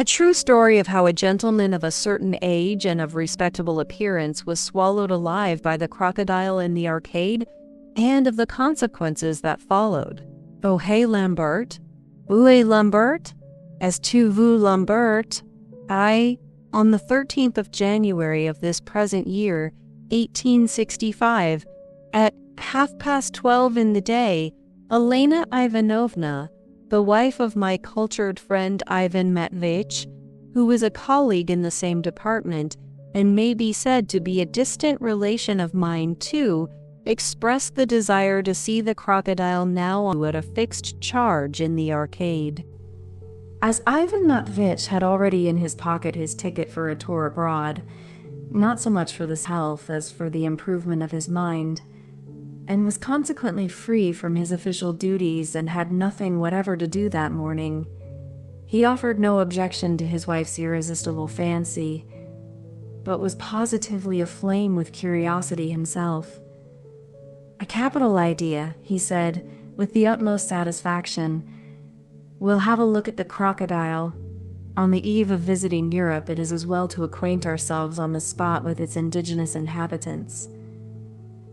A true story of how a gentleman of a certain age and of respectable appearance was swallowed alive by the crocodile in the arcade, and of the consequences that followed. Oh hey Lambert, où est Lambert? As tu veux Lambert? On the 13th of January of this present year, 1865, at 12:30 in the day, Elena Ivanovna, the wife of my cultured friend Ivan Ivanovich, who is a colleague in the same department and may be said to be a distant relation of mine too, expressed the desire to see the crocodile now at a fixed charge in the arcade. As Ivan Ivanovich had already in his pocket his ticket for a tour abroad, not so much for his health as for the improvement of his mind, and was consequently free from his official duties and had nothing whatever to do that morning, he offered no objection to his wife's irresistible fancy, but was positively aflame with curiosity himself. "A capital idea," he said, with the utmost satisfaction. "We'll have a look at the crocodile. On the eve of visiting Europe, it is as well to acquaint ourselves on the spot with its indigenous inhabitants."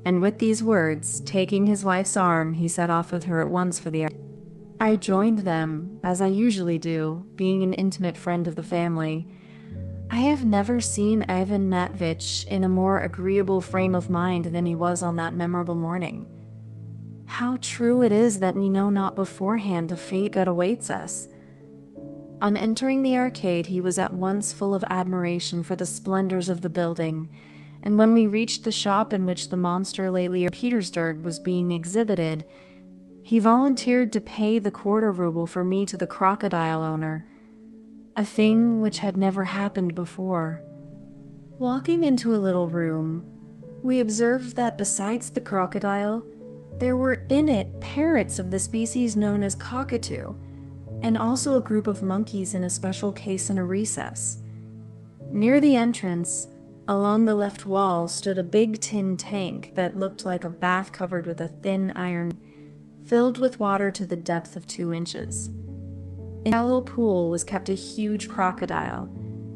And with these words, taking his wife's arm, he set off with her at once for the arcade. I joined them, as I usually do, being an intimate friend of the family. I have never seen Ivan Ivanovich in a more agreeable frame of mind than he was on that memorable morning. How true it is that we know not beforehand the fate that awaits us. On entering the arcade, he was at once full of admiration for the splendors of the building, and when we reached the shop in which the monster lately in Petersburg was being exhibited, he volunteered to pay the quarter-ruble for me to the crocodile owner, a thing which had never happened before. Walking into a little room, we observed that besides the crocodile, there were in it parrots of the species known as cockatoo, and also a group of monkeys in a special case in a recess. Near the entrance, along the left wall, stood a big tin tank that looked like a bath covered with a thin iron, filled with water to the depth of 2 inches. In a shallow pool was kept a huge crocodile,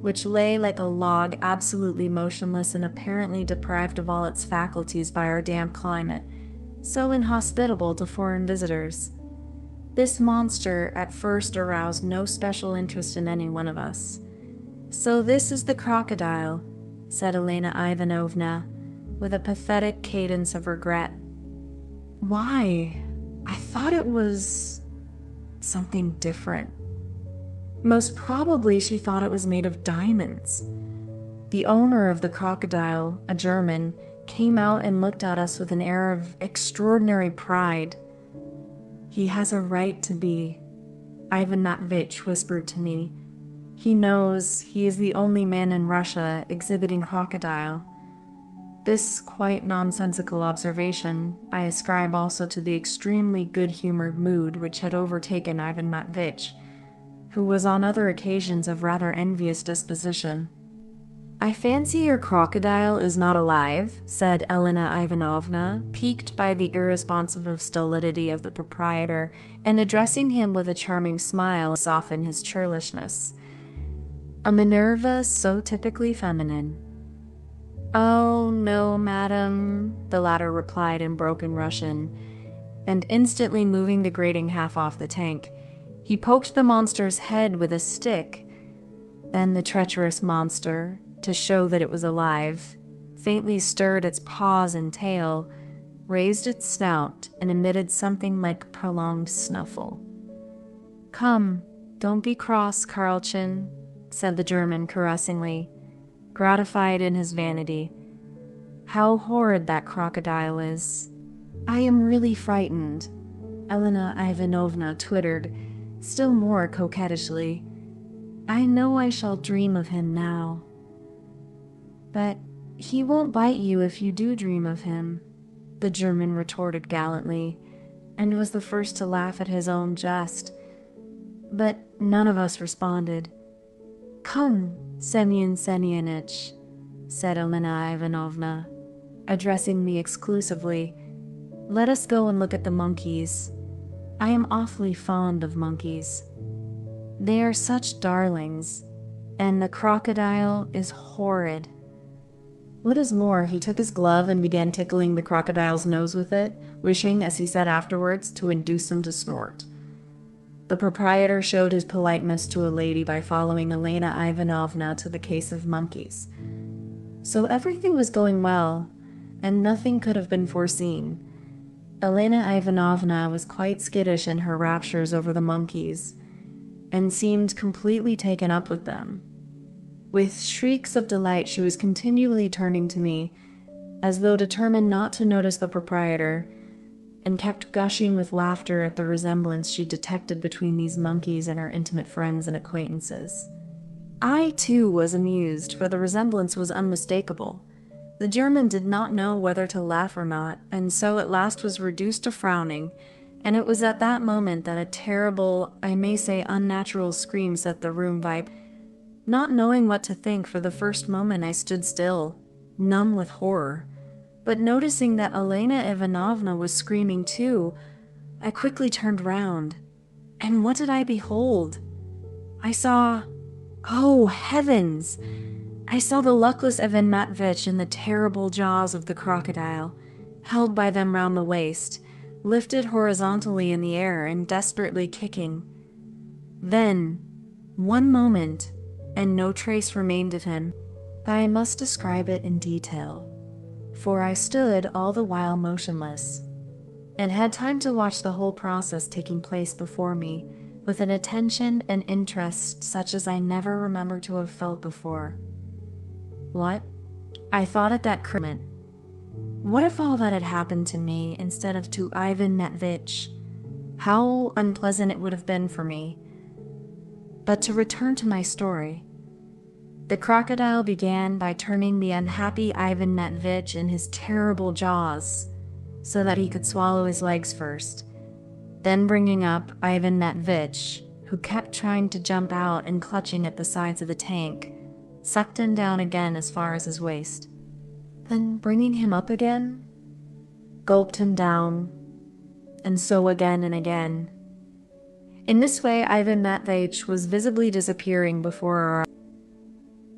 which lay like a log absolutely motionless and apparently deprived of all its faculties by our damp climate, so inhospitable to foreign visitors. This monster at first aroused no special interest in any one of us. "So this is the crocodile," said Elena Ivanovna, with a pathetic cadence of regret. "Why? I thought it was something different." Most probably she thought it was made of diamonds. The owner of the crocodile, a German, came out and looked at us with an air of extraordinary pride. "He has a right to be," Ivan Ivanovich whispered to me. "He knows he is the only man in Russia exhibiting crocodile." This quite nonsensical observation I ascribe also to the extremely good-humored mood which had overtaken Ivan Ivanovich, who was on other occasions of rather envious disposition. "I fancy your crocodile is not alive," said Elena Ivanovna, piqued by the irresponsible stolidity of the proprietor, and addressing him with a charming smile to soften his churlishness. A Minerva so typically feminine. "Oh, no, madam," the latter replied in broken Russian, and instantly moving the grating half off the tank, he poked the monster's head with a stick. Then the treacherous monster, to show that it was alive, faintly stirred its paws and tail, raised its snout, and emitted something like a prolonged snuffle. "Come, don't be cross, Karlchen," said the German caressingly, gratified in his vanity. "How horrid that crocodile is. I am really frightened," Elena Ivanovna twittered, still more coquettishly. "I know I shall dream of him now." "But he won't bite you if you do dream of him," the German retorted gallantly, and was the first to laugh at his own jest. But none of us responded. "Come, Semyon Semyonich," said Elena Ivanovna, addressing me exclusively, "let us go and look at the monkeys. I am awfully fond of monkeys." They are such darlings, and the crocodile is horrid." What is more, he took his glove and began tickling the crocodile's nose with it, wishing, as he said afterwards, to induce him to snort. The proprietor showed his politeness to a lady by following Elena Ivanovna to the case of monkeys. So everything was going well, and nothing could have been foreseen. Elena Ivanovna was quite skittish in her raptures over the monkeys, and seemed completely taken up with them. With shrieks of delight, she was continually turning to me, as though determined not to notice the proprietor, and kept gushing with laughter at the resemblance she detected between these monkeys and her intimate friends and acquaintances. I, too, was amused, for the resemblance was unmistakable. The German did not know whether to laugh or not, and so at last was reduced to frowning, and it was at that moment that a terrible, I may say unnatural scream set the room vibe. Not knowing what to think, for the first moment I stood still, numb with horror. But noticing that Elena Ivanovna was screaming too, I quickly turned round. And what did I behold? I saw... oh, heavens! I saw the luckless Ivan Ivanovich in the terrible jaws of the crocodile, held by them round the waist, lifted horizontally in the air and desperately kicking. Then, one moment, and no trace remained of him. I must describe it in detail, for I stood all the while motionless, and had time to watch the whole process taking place before me, with an attention and interest such as I never remember to have felt before. What? I thought at that moment, what if all that had happened to me instead of to Ivan Ivanovich? How unpleasant it would have been for me. But to return to my story. The crocodile began by turning the unhappy Ivan Ivanovich in his terrible jaws, so that he could swallow his legs first, then bringing up Ivan Ivanovich, who kept trying to jump out and clutching at the sides of the tank, sucked him down again as far as his waist, then bringing him up again, gulped him down, and so again and again. In this way, Ivan Ivanovich was visibly disappearing before our eyes.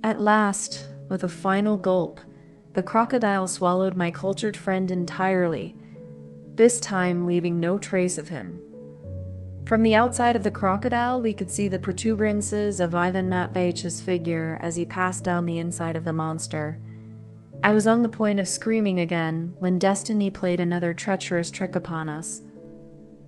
At last, with a final gulp, the crocodile swallowed my cultured friend entirely, this time leaving no trace of him. From the outside of the crocodile, we could see the protuberances of Ivan Matveitch's figure as he passed down the inside of the monster. I was on the point of screaming again when destiny played another treacherous trick upon us.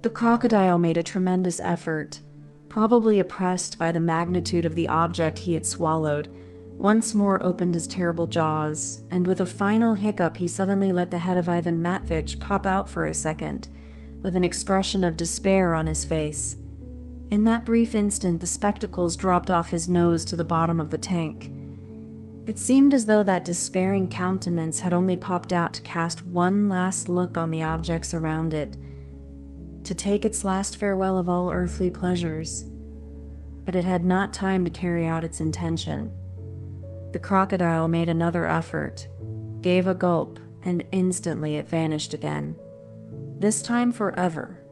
The crocodile made a tremendous effort, probably oppressed by the magnitude of the object he had swallowed, once more opened his terrible jaws, and with a final hiccup he suddenly let the head of Ivan Matveitch pop out for a second, with an expression of despair on his face. In that brief instant the spectacles dropped off his nose to the bottom of the tank. It seemed as though that despairing countenance had only popped out to cast one last look on the objects around it, to take its last farewell of all earthly pleasures, but it had not time to carry out its intention. The crocodile made another effort, gave a gulp, and instantly it vanished again, this time forever.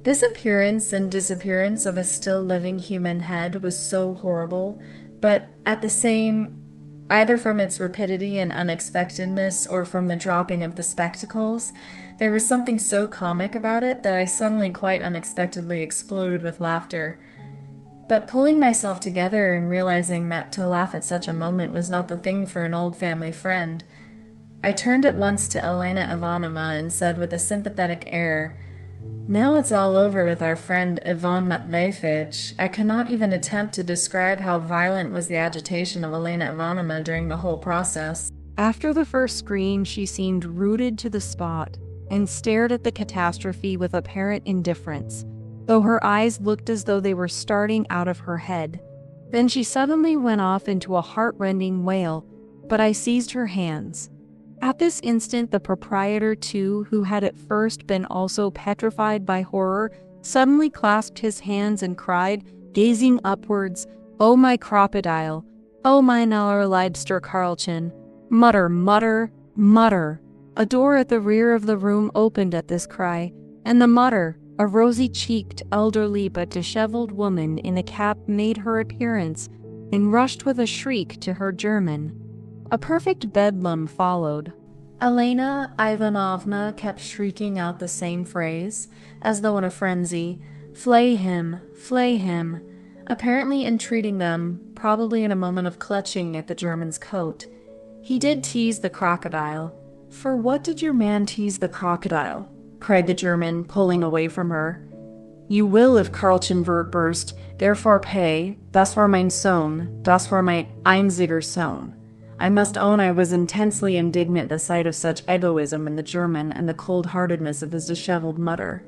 This appearance and disappearance of a still living human head was so horrible, but at the same, either from its rapidity and unexpectedness or from the dropping of the spectacles, there was something so comic about it that I suddenly quite unexpectedly exploded with laughter. But pulling myself together and realizing that to laugh at such a moment was not the thing for an old family friend, I turned at once to Elena Ivanovna and said with a sympathetic air, "Now it's all over with our friend Ivan Matveitch. I cannot even attempt to describe how violent was the agitation of Elena Ivanovna during the whole process." After the first scream, she seemed rooted to the spot and stared at the catastrophe with apparent indifference, though her eyes looked as though they were starting out of her head. Then she suddenly went off into a heart-rending wail, but I seized her hands. At this instant, the proprietor, too, who had at first been also petrified by horror, suddenly clasped his hands and cried, gazing upwards, "Oh, my crocodile! Oh, mein allerliebster Karlchen! Mutter, mutter, mutter!" A door at the rear of the room opened at this cry, and the mutter, A rosy-cheeked, elderly but disheveled woman in a cap made her appearance and rushed with a shriek to her German. A perfect bedlam followed. Elena Ivanovna kept shrieking out the same phrase, as though in a frenzy, flay him, apparently entreating them, probably in a moment of clutching at the German's coat. He did tease the crocodile. For what did your man tease the crocodile? Cried the German, pulling away from her. You will if Karlchen wird burst, therefore pay, das war mein Sohn, das war mein einziger Sohn. I must own I was intensely indignant at the sight of such egoism in the German and the cold-heartedness of his disheveled mutter.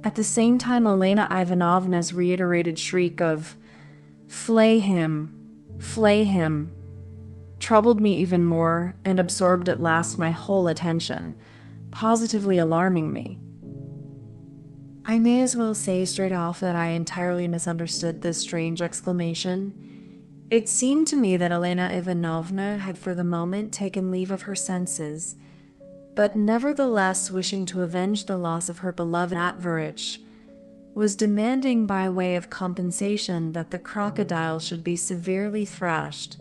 At the same time, Elena Ivanovna's reiterated shriek of, flay him, troubled me even more and absorbed at last my whole attention, positively alarming me. I may as well say straight off that I entirely misunderstood this strange exclamation. It seemed to me that Elena Ivanovna had for the moment taken leave of her senses, but nevertheless wishing to avenge the loss of her beloved Atvarich, was demanding by way of compensation that the crocodile should be severely thrashed,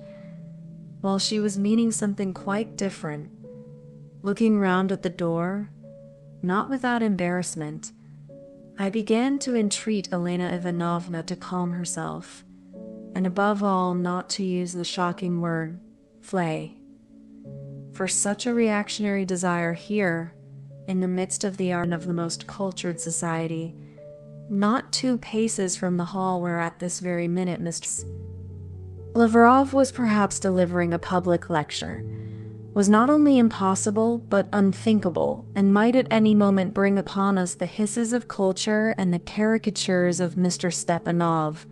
while she was meaning something quite different. Looking round at the door, not without embarrassment, I began to entreat Elena Ivanovna to calm herself, and above all not to use the shocking word, flay. For such a reactionary desire here, in the midst of the art of the most cultured society, not 2 paces from the hall where at this very minute Mr. Lavrov was perhaps delivering a public lecture, was not only impossible but unthinkable, and might at any moment bring upon us the hisses of culture and the caricatures of Mr. Stepanov.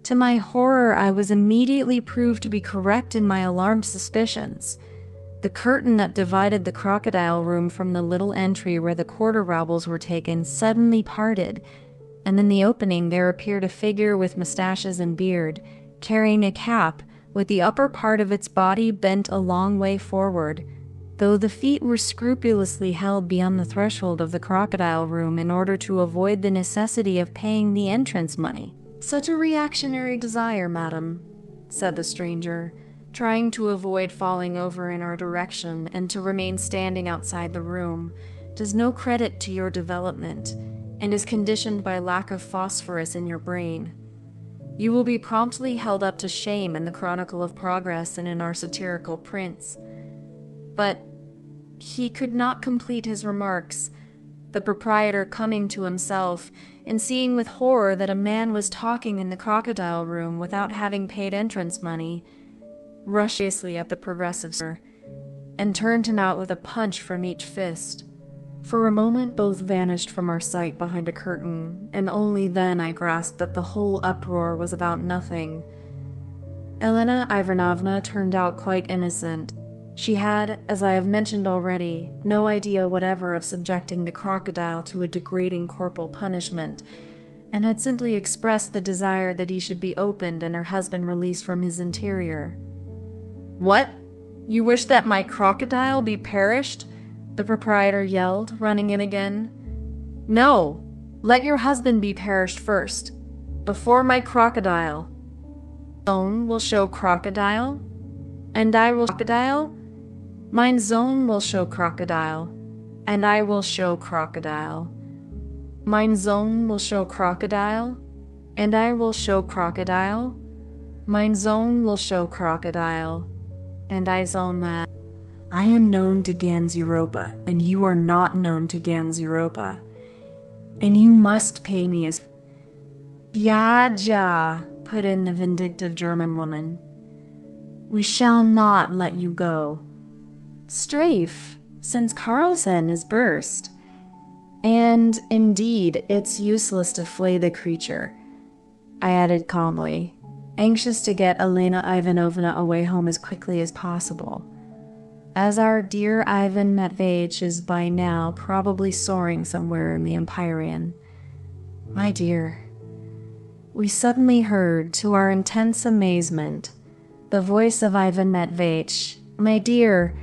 To my horror, I was immediately proved to be correct in my alarmed suspicions. The curtain that divided the crocodile room from the little entry where the quarter rubles were taken suddenly parted, and in the opening there appeared a figure with mustaches and beard, carrying a cap, with the upper part of its body bent a long way forward, though the feet were scrupulously held beyond the threshold of the crocodile room in order to avoid the necessity of paying the entrance money. Such a reactionary desire, madam, said the stranger, trying to avoid falling over in our direction and to remain standing outside the room, does no credit to your development, and is conditioned by lack of phosphorus in your brain. You will be promptly held up to shame in the Chronicle of Progress and in our satirical prints. But he could not complete his remarks. The proprietor, coming to himself, and seeing with horror that a man was talking in the crocodile room without having paid entrance money, rushed fiercely at the progressive sir, and turned him out with a punch from each fist. For a moment both vanished from our sight behind a curtain, and only then I grasped that the whole uproar was about nothing. Elena Ivanovna turned out quite innocent. She had, as I have mentioned already, no idea whatever of subjecting the crocodile to a degrading corporal punishment, and had simply expressed the desire that he should be opened and her husband released from his interior. "What? You wish that my crocodile be perished?" the proprietor yelled, running in again. "No! Let your husband be perished first, before my crocodile. Sohn will show crocodile, and I will crocodile. Mein Sohn will show crocodile, and I will show crocodile. Mein Sohn will show crocodile, and I will show crocodile. Mein Sohn will show crocodile, and I Sohn that. I am known to ganz Europa, and you are not known to ganz Europa, and you must pay me as—" "Ja," put in the vindictive German woman. "We shall not let you go. Strafe, since Karlchen is burst. And, indeed, it's useless to flay the creature," I added calmly, anxious to get Elena Ivanovna away home as quickly as possible, as our dear Ivan Matveyich is by now probably soaring somewhere in the Empyrean. My dear, we suddenly heard, to our intense amazement, the voice of Ivan Matveyich. "My dear,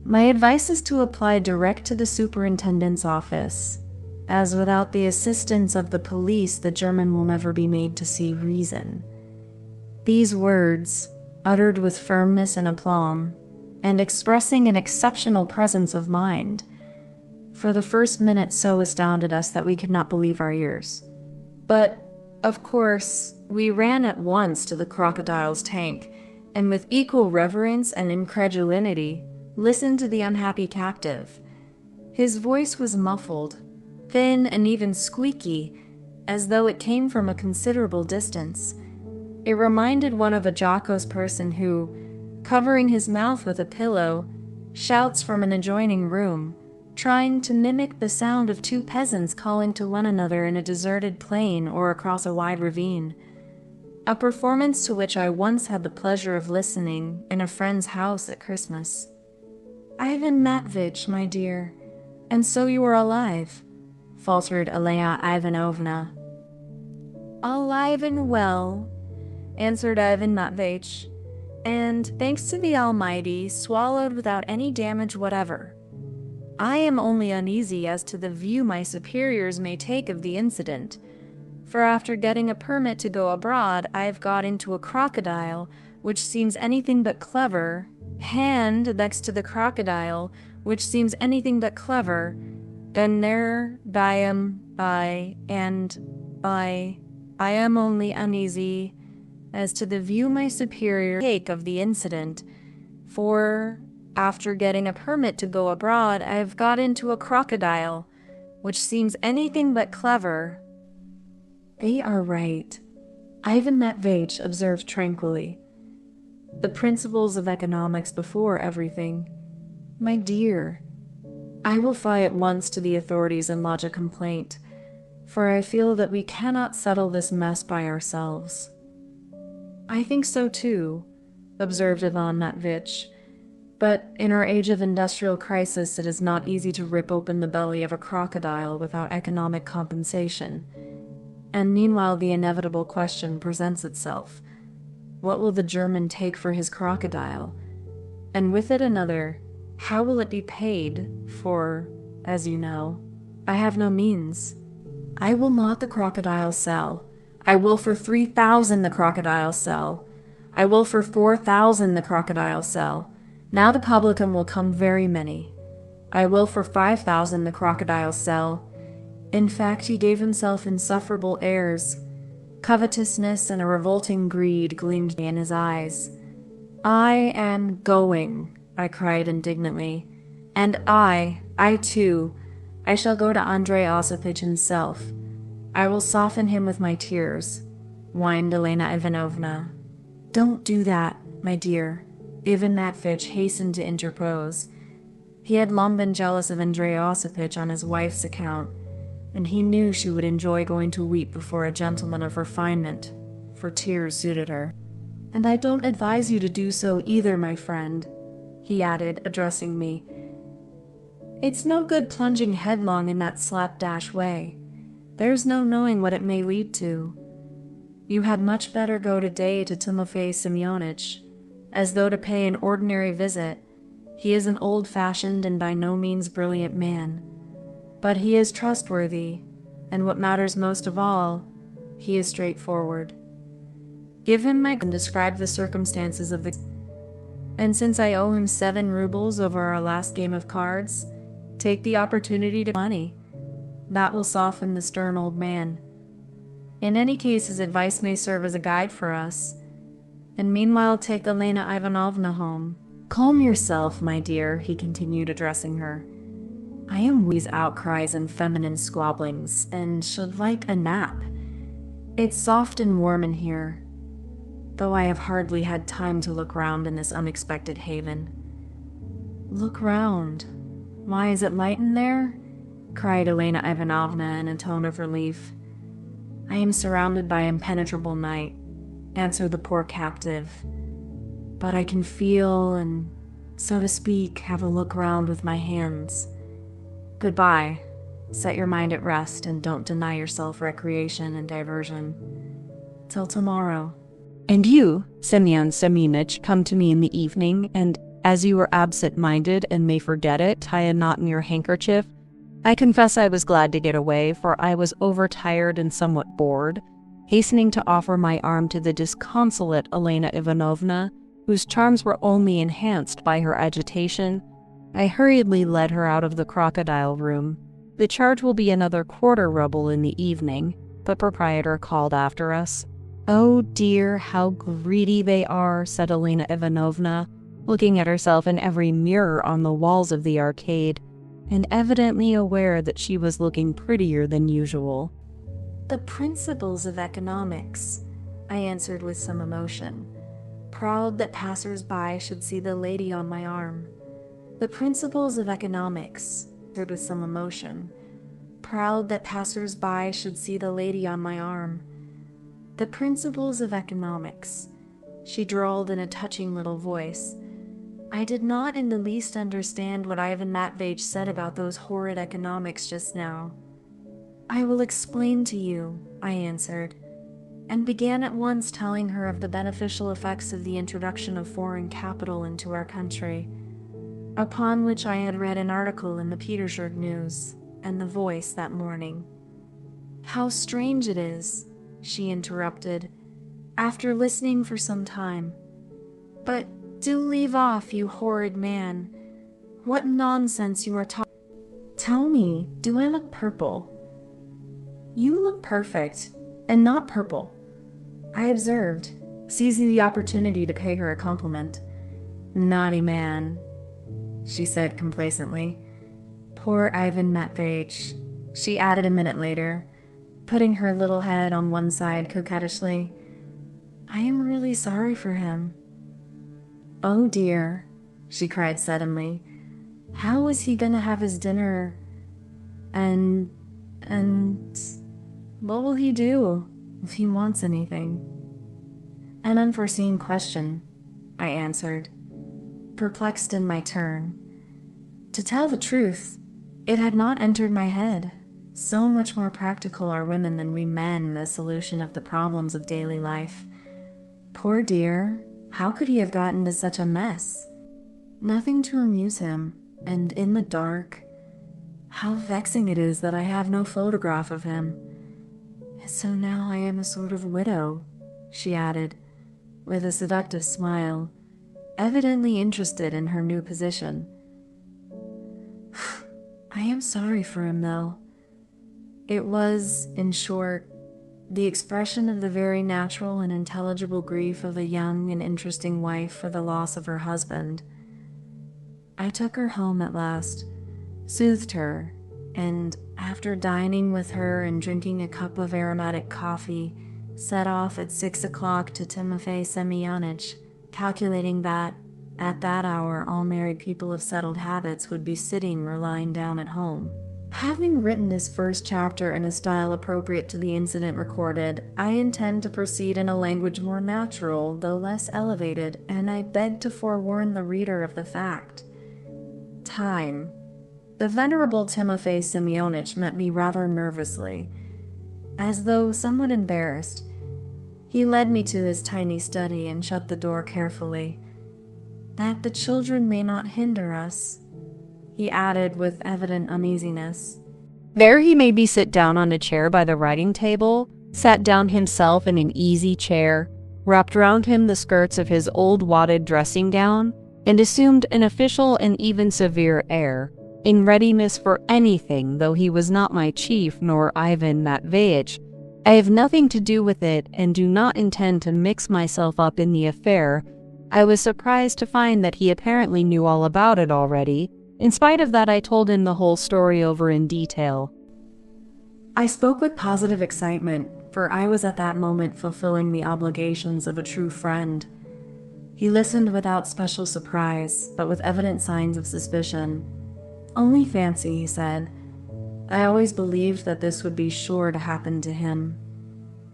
my advice is to apply direct to the superintendent's office. as without the assistance of the police, the German will never be made to see reason. These words, uttered with firmness and aplomb, and expressing an exceptional presence of mind, for the first minute so astounded us that we could not believe our ears. But, of course, we ran at once to the crocodile's tank, and with equal reverence and incredulity, listened to the unhappy captive. His voice was muffled, thin and even squeaky, as though it came from a considerable distance. It reminded one of a jocose person who, covering his mouth with a pillow, shouts from an adjoining room, trying to mimic the sound of two peasants calling to one another in a deserted plain or across a wide ravine. A performance to which I once had the pleasure of listening in a friend's house at Christmas. "Ivan Ivanovich, my dear, and so you are alive," faltered Elena Ivanovna. "Alive and well," answered Ivan Ivanovich, "and, thanks to the Almighty, swallowed without any damage whatever. I am only uneasy as to the view my superiors may take of the incident, for after getting a permit to go abroad, I have got into a crocodile, which seems anything but clever, and next to the crocodile, which seems anything but clever, then there I am only uneasy as to the view my superior take of the incident, for after getting a permit to go abroad, I have got into a crocodile, which seems anything but clever." "They are right," Ivan Ivanovich observed tranquilly. "The principles of economics before everything. My dear, I will fly at once to the authorities and lodge a complaint, for I feel that we cannot settle this mess by ourselves." "I think so too," observed Ivan Ivanovich. "But in our age of industrial crisis, it is not easy to rip open the belly of a crocodile without economic compensation. And meanwhile the inevitable question presents itself. What will the German take for his crocodile? And with it another, how will it be paid? For, as you know, I have no means. I will not the crocodile sell. I will for 3,000 the crocodile sell. I will for 4,000 the crocodile sell. Now the publican will come very many. I will for 5,000 the crocodile sell. In fact, he gave himself insufferable airs. Covetousness and a revolting greed gleamed in his eyes. "I am going," I cried indignantly. "And I too, I shall go to Andrei Osipich himself. I will soften him with my tears," whined Elena Ivanovna. "Don't do that, my dear," Ivan Ivanovich hastened to interpose. He had long been jealous of Andrei Osipich on his wife's account, and he knew she would enjoy going to weep before a gentleman of refinement, for tears suited her. "And I don't advise you to do so either, my friend," he added, addressing me. "It's no good plunging headlong in that slapdash way. There's no knowing what it may lead to. You had much better go today to Timofey Semyonich, as though to pay an ordinary visit. He is an old-fashioned and by no means brilliant man. But he is trustworthy, and what matters most of all, he is straightforward. Give him my and describe the circumstances of the... And since I owe him 7 rubles over our last game of cards, take the opportunity to money. That will soften the stern old man. In any case, his advice may serve as a guide for us. And meanwhile, take Elena Ivanovna home. Calm yourself, my dear," he continued, addressing her. "I am with these outcries and feminine squabblings, and should like a nap. It's soft and warm in here, though I have hardly had time to look round in this unexpected haven." "Look round? Why, is it light in there?" cried Elena Ivanovna in a tone of relief. "I am surrounded by impenetrable night," answered the poor captive. "But I can feel and, so to speak, have a look round with my hands. Goodbye. Set your mind at rest and don't deny yourself recreation and diversion. Till tomorrow." "And you, Semyon Semyonich, come to me in the evening, and, as you are absent-minded and may forget it, tie a knot in your handkerchief, I confess I was glad to get away, for I was overtired and somewhat bored, hastening to offer my arm to the disconsolate Elena Ivanovna, whose charms were only enhanced by her agitation. I hurriedly led her out of the crocodile room. The charge will be another quarter ruble in the evening, the proprietor called after us. Oh dear, how greedy they are, said Elena Ivanovna, looking at herself in every mirror on the walls of the arcade, and evidently aware that she was looking prettier than usual. The principles of economics, I answered with some emotion, proud that passers-by should see the lady on my arm. The principles of economics, I answered with some emotion, proud that passers-by should see the lady on my arm. The principles of economics, she drawled in a touching little voice. I did not in the least understand what Ivan Ivanovich said about those horrid economics just now. I will explain to you, I answered, and began at once telling her of the beneficial effects of the introduction of foreign capital into our country, upon which I had read an article in the Petersburg News and the Voice that morning. How strange it is, she interrupted, after listening for some time. But do leave off, you horrid man. What nonsense you are talking. Tell me, do I look purple? You look perfect, and not purple, I observed, seizing the opportunity to pay her a compliment. Naughty man, she said complacently. Poor Ivan Ivanovich, she added a minute later, putting her little head on one side coquettishly. I am really sorry for him. Oh dear, she cried suddenly. How is he going to have his dinner? And what will he do if he wants anything? An unforeseen question, I answered, perplexed in my turn. To tell the truth, it had not entered my head. So much more practical are women than we men in the solution of the problems of daily life. Poor dear, how could he have gotten into such a mess? Nothing to amuse him, and in the dark. How vexing it is that I have no photograph of him. So now I am a sort of widow, she added, with a seductive smile, evidently interested in her new position. I am sorry for him, though. It was, in short, the expression of the very natural and intelligible grief of a young and interesting wife for the loss of her husband. I took her home at last, soothed her, and, after dining with her and drinking a cup of aromatic coffee, set off at 6 o'clock to Timofey Semyonich, calculating that, at that hour, all married people of settled habits would be sitting or lying down at home. Having written this first chapter in a style appropriate to the incident recorded, I intend to proceed in a language more natural, though less elevated, and I beg to forewarn the reader of the fact. Time. The venerable Timofey Semyonich met me rather nervously, as though somewhat embarrassed. He led me to his tiny study and shut the door carefully. That the children may not hinder us, he added with evident uneasiness. There he made me sit down on a chair by the writing table, sat down himself in an easy chair, wrapped round him the skirts of his old wadded dressing gown, and assumed an official and even severe air, in readiness for anything, though he was not my chief nor Ivan Ivanovich. I have nothing to do with it and do not intend to mix myself up in the affair. I was surprised to find that he apparently knew all about it already. In spite of that, I told him the whole story over in detail. I spoke with positive excitement, for I was at that moment fulfilling the obligations of a true friend. He listened without special surprise, but with evident signs of suspicion. Only fancy, he said. I always believed that this would be sure to happen to him.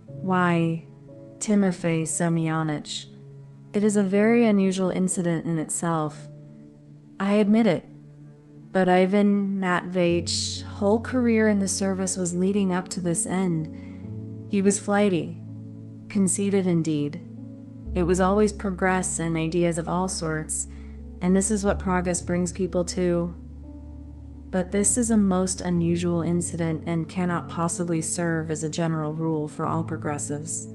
Why, Timofey Semyonich, it is a very unusual incident in itself. I admit it. But Ivan Matveitch's whole career in the service was leading up to this end. He was flighty, conceited indeed. It was always progress and ideas of all sorts, and this is what progress brings people to. But this is a most unusual incident and cannot possibly serve as a general rule for all progressives.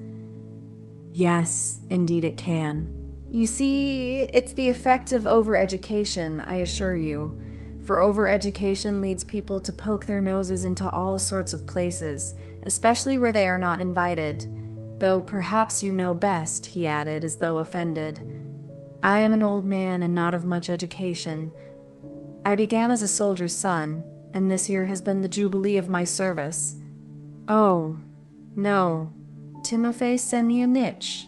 Yes, indeed it can. You see, it's the effect of overeducation, I assure you. For overeducation leads people to poke their noses into all sorts of places, especially where they are not invited. Though perhaps you know best, he added, as though offended. I am an old man and not of much education. I began as a soldier's son, and this year has been the jubilee of my service. Oh, no, Timofey Semyonich,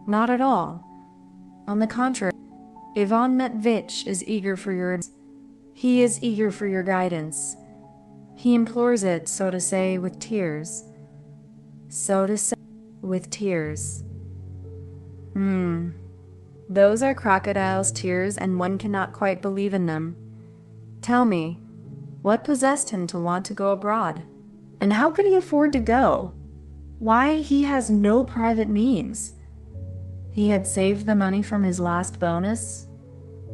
not at all. On the contrary, Ivan Ivanovich is eager for your... He is eager for your guidance. He implores it, so to say, with tears. So to say, with tears. Those are crocodile's tears, and one cannot quite believe in them. Tell me, what possessed him to want to go abroad? And how could he afford to go? Why, he has no private means. He had saved the money from his last bonus,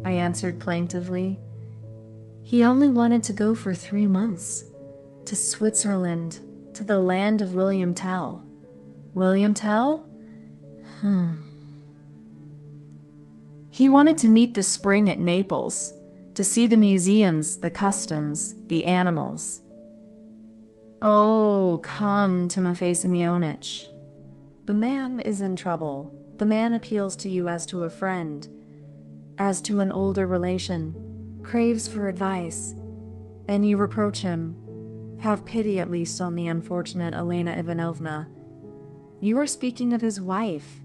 I answered plaintively. He only wanted to go for 3 months. To Switzerland, to the land of William Tell. William Tell? He wanted to meet the spring at Naples, to see the museums, the customs, the animals. Oh, come, Timofey Semyonich. The man is in trouble. The man appeals to you as to a friend, as to an older relation, craves for advice, and you reproach him. Have pity at least on the unfortunate Elena Ivanovna. You are speaking of his wife.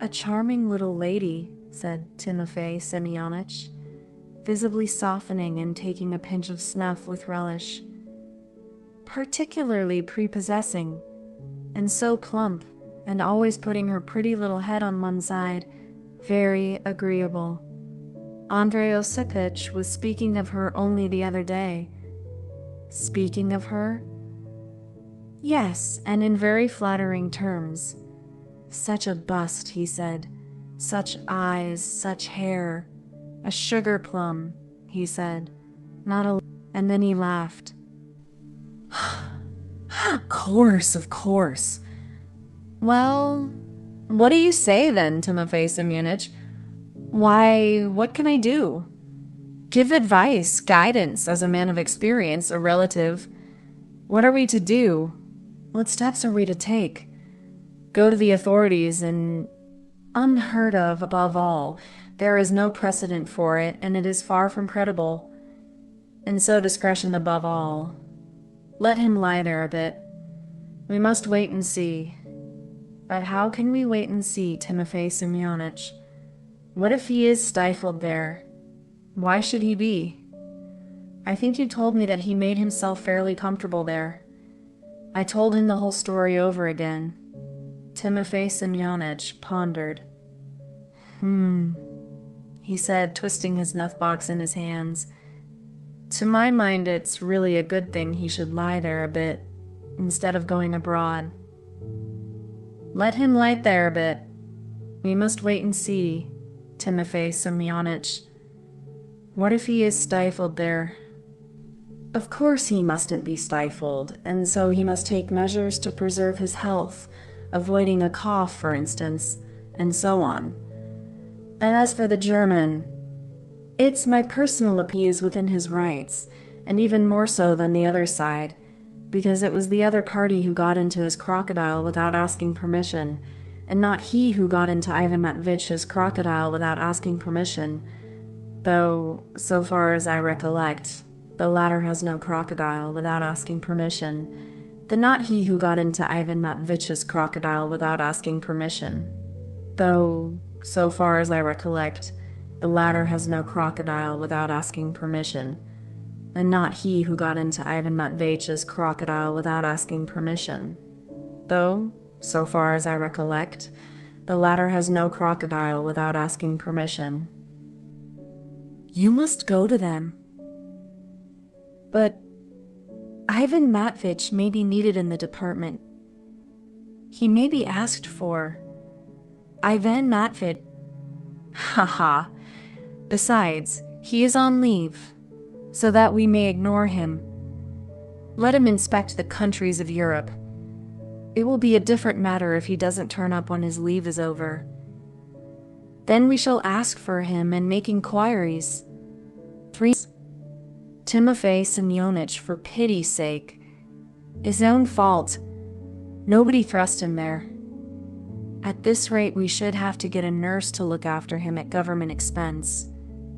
A charming little lady, said Timofey Semyonich, visibly softening and taking a pinch of snuff with relish. Particularly prepossessing, and so plump, and always putting her pretty little head on one side, very agreeable. Andrei Osipich was speaking of her only the other day. Speaking of her? Yes, and in very flattering terms. Such a bust, he said. Such eyes, such hair. A sugar plum, he said. Not a... And then he laughed. Of course. Well, what do you say then, Timofey Semyonich? Why, what can I do? Give advice, guidance, as a man of experience, a relative. What are we to do? What steps are we to take? Go to the authorities and... Unheard of, above all. There is no precedent for it, and it is far from credible. And so discretion above all. Let him lie there a bit. We must wait and see. But how can we wait and see, Timofey Semyonich? What if he is stifled there? Why should he be? I think you told me that he made himself fairly comfortable there. I told him the whole story over again. Timofey Semyonich pondered. He said, twisting his snuff-box in his hands. To my mind, it's really a good thing he should lie there a bit, instead of going abroad. Let him lie there a bit. We must wait and see, Timofey Semyonich. What if he is stifled there? Of course he mustn't be stifled, and so he must take measures to preserve his health, avoiding a cough, for instance, and so on. And as for the German, it's my personal opinion he is within his rights, and even more so than the other side, because it was the other party who got into his crocodile without asking permission, and not he who got into Ivan Ivanovitch's crocodile without asking permission, though, so far as I recollect, the latter has no crocodile without asking permission, then not he who got into Ivan Ivanovitch's crocodile without asking permission, though, so far as I recollect, the latter has no crocodile without asking permission, and not he who got into Ivan Ivanovitch's crocodile without asking permission, though, so far as I recollect, the latter has no crocodile without asking permission. You must go to them. But Ivan Matvich may be needed in the department. He may be asked for. Ivan Matvich. Besides, he is on leave. so that we may ignore him. Let him inspect the countries of Europe. It will be a different matter if he doesn't turn up when his leave is over. Then we shall ask for him and make inquiries. 3. Timofey Semyonich, for pity's sake. His own fault. Nobody thrust him there. At this rate, we should have to get a nurse to look after him at government expense,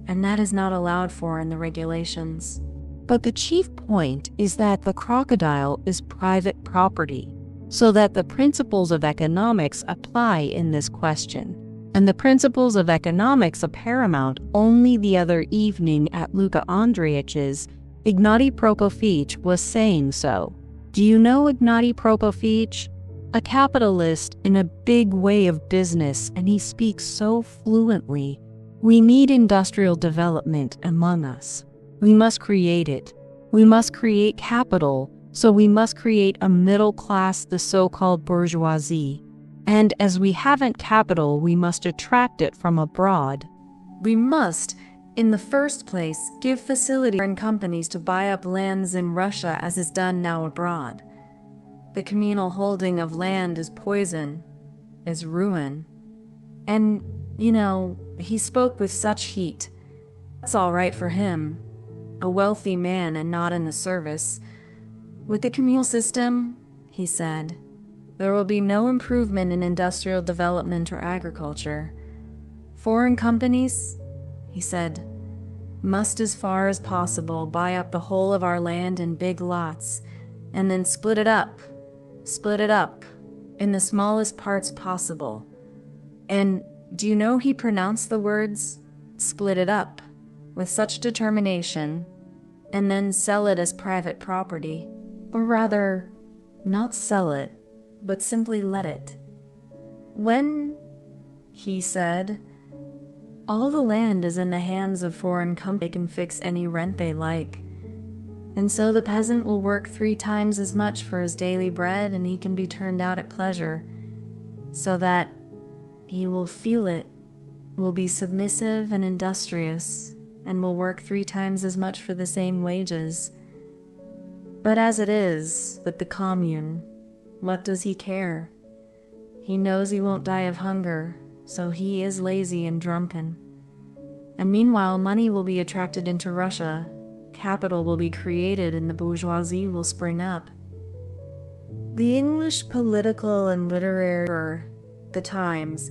and that is not allowed for in the regulations. But the chief point is that the crocodile is private property, so that the principles of economics apply in this question. And the principles of economics are paramount. Only the other evening at Luka Andreevich's, Ignatiy Prokofyevich was saying so. Do you know Ignatiy Prokofyevich? A capitalist in a big way of business, and he speaks so fluently. We need industrial development among us. We must create it. We must create capital, so we must create a middle class, the so-called bourgeoisie. And as we haven't capital, we must attract it from abroad. We must, in the first place, give facility for companies to buy up lands in Russia as is done now abroad. The communal holding of land is poison, is ruin. And, he spoke with such heat. That's all right for him, a wealthy man and not in the service. With the communal system, he said, there will be no improvement in industrial development or agriculture. Foreign companies, he said, must as far as possible buy up the whole of our land in big lots, and then split it up in the smallest parts possible. And do you know he pronounced the words, split it up, with such determination, and then sell it as private property. Or rather, not sell it, but simply let it. When, he said, all the land is in the hands of foreign companies, they can fix any rent they like. And so the peasant will work 3 times as much for his daily bread, and he can be turned out at pleasure, so that he will feel it, will be submissive and industrious, and will work 3 times as much for the same wages. But as it is with the commune, what does he care? He knows he won't die of hunger, so he is lazy and drunken. And meanwhile, money will be attracted into Russia, capital will be created, and the bourgeoisie will spring up. The English political and literary The Times,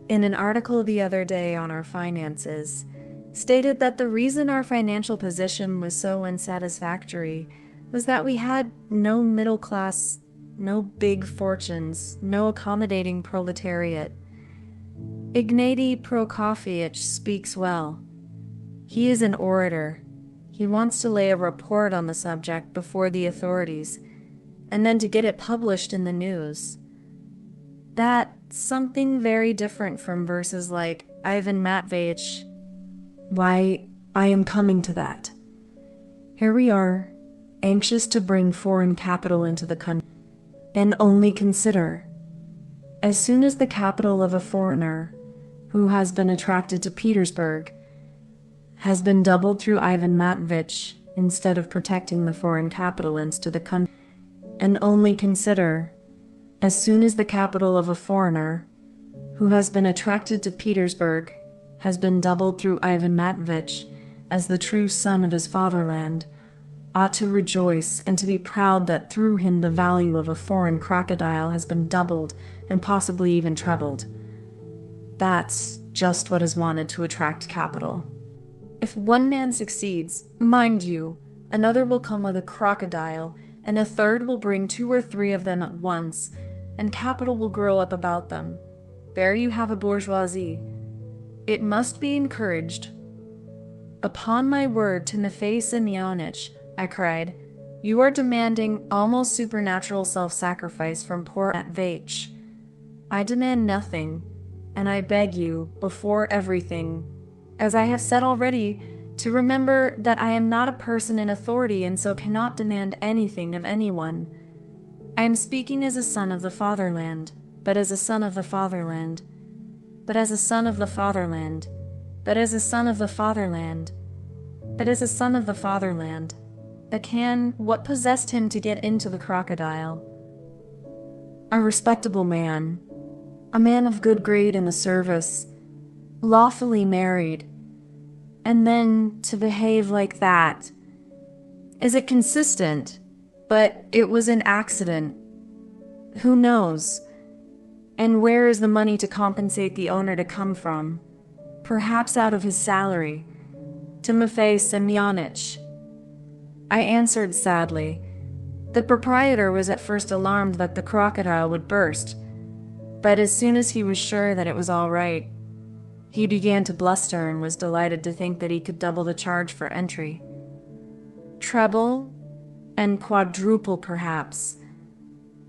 in an article the other day on our finances, stated that the reason our financial position was so unsatisfactory was that we had no middle class, no big fortunes, no accommodating proletariat. Ignatiy Prokofyevich speaks well. He is an orator. He wants to lay a report on the subject before the authorities, and then to get it published in the news. That's something very different from verses like Ivan Ivanovich. Why, I am coming to that. Here we are, anxious to bring foreign capital into the country. And only consider, as soon as the capital of a foreigner who has been attracted to Petersburg has been doubled through Ivan Ivanovich instead of protecting the foreign capital into the country. And only consider, as soon as the capital of a foreigner who has been attracted to Petersburg has been doubled through Ivan Ivanovich as the true son of his fatherland, ought to rejoice and to be proud that through him the value of a foreign crocodile has been doubled and possibly even trebled. That's just what is wanted to attract capital. If one man succeeds, mind you, another will come with a crocodile, and a third will bring 2 or 3 of them at once, and capital will grow up about them. There you have a bourgeoisie. It must be encouraged. Upon my word, Timofey Semyonich, I cried, you are demanding almost supernatural self-sacrifice from poor Ivanovich. I demand nothing, and I beg you, before everything, as I have said already, to remember that I am not a person in authority and so cannot demand anything of anyone. I am speaking as a son of the fatherland, but as a son of the fatherland, but as a son of the fatherland, but as a son of the fatherland. but as a son of the fatherland. What possessed him to get into the crocodile? A respectable man, a man of good grade in the service, lawfully married, and then to behave like that. Is it consistent? But it was an accident. Who knows? And where is the money to compensate the owner to come from? Perhaps out of his salary. Timofey Semyonich. I answered sadly. The proprietor was at first alarmed that the crocodile would burst, but as soon as he was sure that it was all right, he began to bluster and was delighted to think that he could double the charge for entry. Treble and quadruple, perhaps.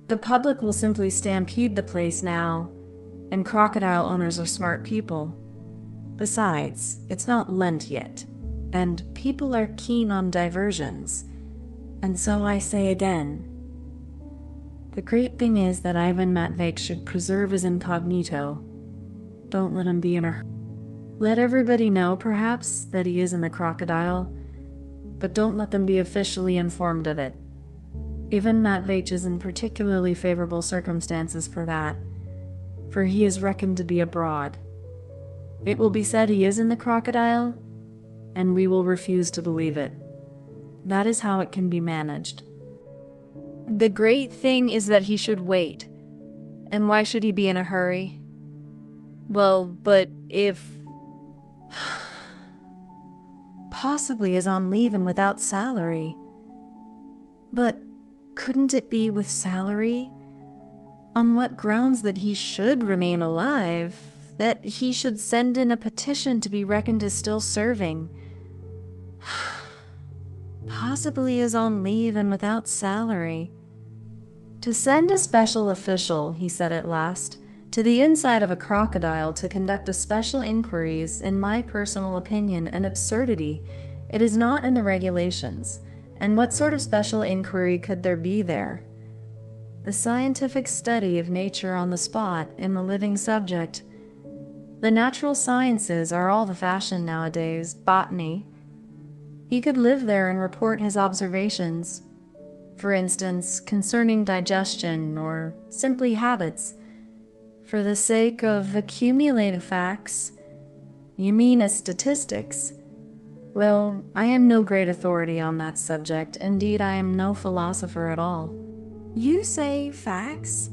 The public will simply stampede the place now, and crocodile owners are smart people. Besides, it's not Lent yet, and people are keen on diversions. And so I say again, the great thing is that Ivan Matveyevich should preserve his incognito. Don't let him be in a hurry. Let everybody know, perhaps, that he is in the crocodile, but don't let them be officially informed of it. Ivan Matveyevich is in particularly favorable circumstances for that, for he is reckoned to be abroad. It will be said he is in the crocodile, and we will refuse to believe it. That is how it can be managed. The great thing is that he should wait. And why should he be in a hurry? Well, but if... possibly is on leave and without salary. But couldn't it be with salary? On what grounds that he should remain alive? That he should send in a petition to be reckoned as still serving? Possibly is on leave and without salary. To send a special official, he said at last, to the inside of a crocodile to conduct a special inquiry is, in my personal opinion, an absurdity. It is not in the regulations. And what sort of special inquiry could there be there? The scientific study of nature on the spot, in the living subject. The natural sciences are all the fashion nowadays, botany. He could live there and report his observations, for instance, concerning digestion or simply habits, for the sake of accumulating facts. You mean as statistics? Well, I am no great authority on that subject. Indeed, I am no philosopher at all. You say facts?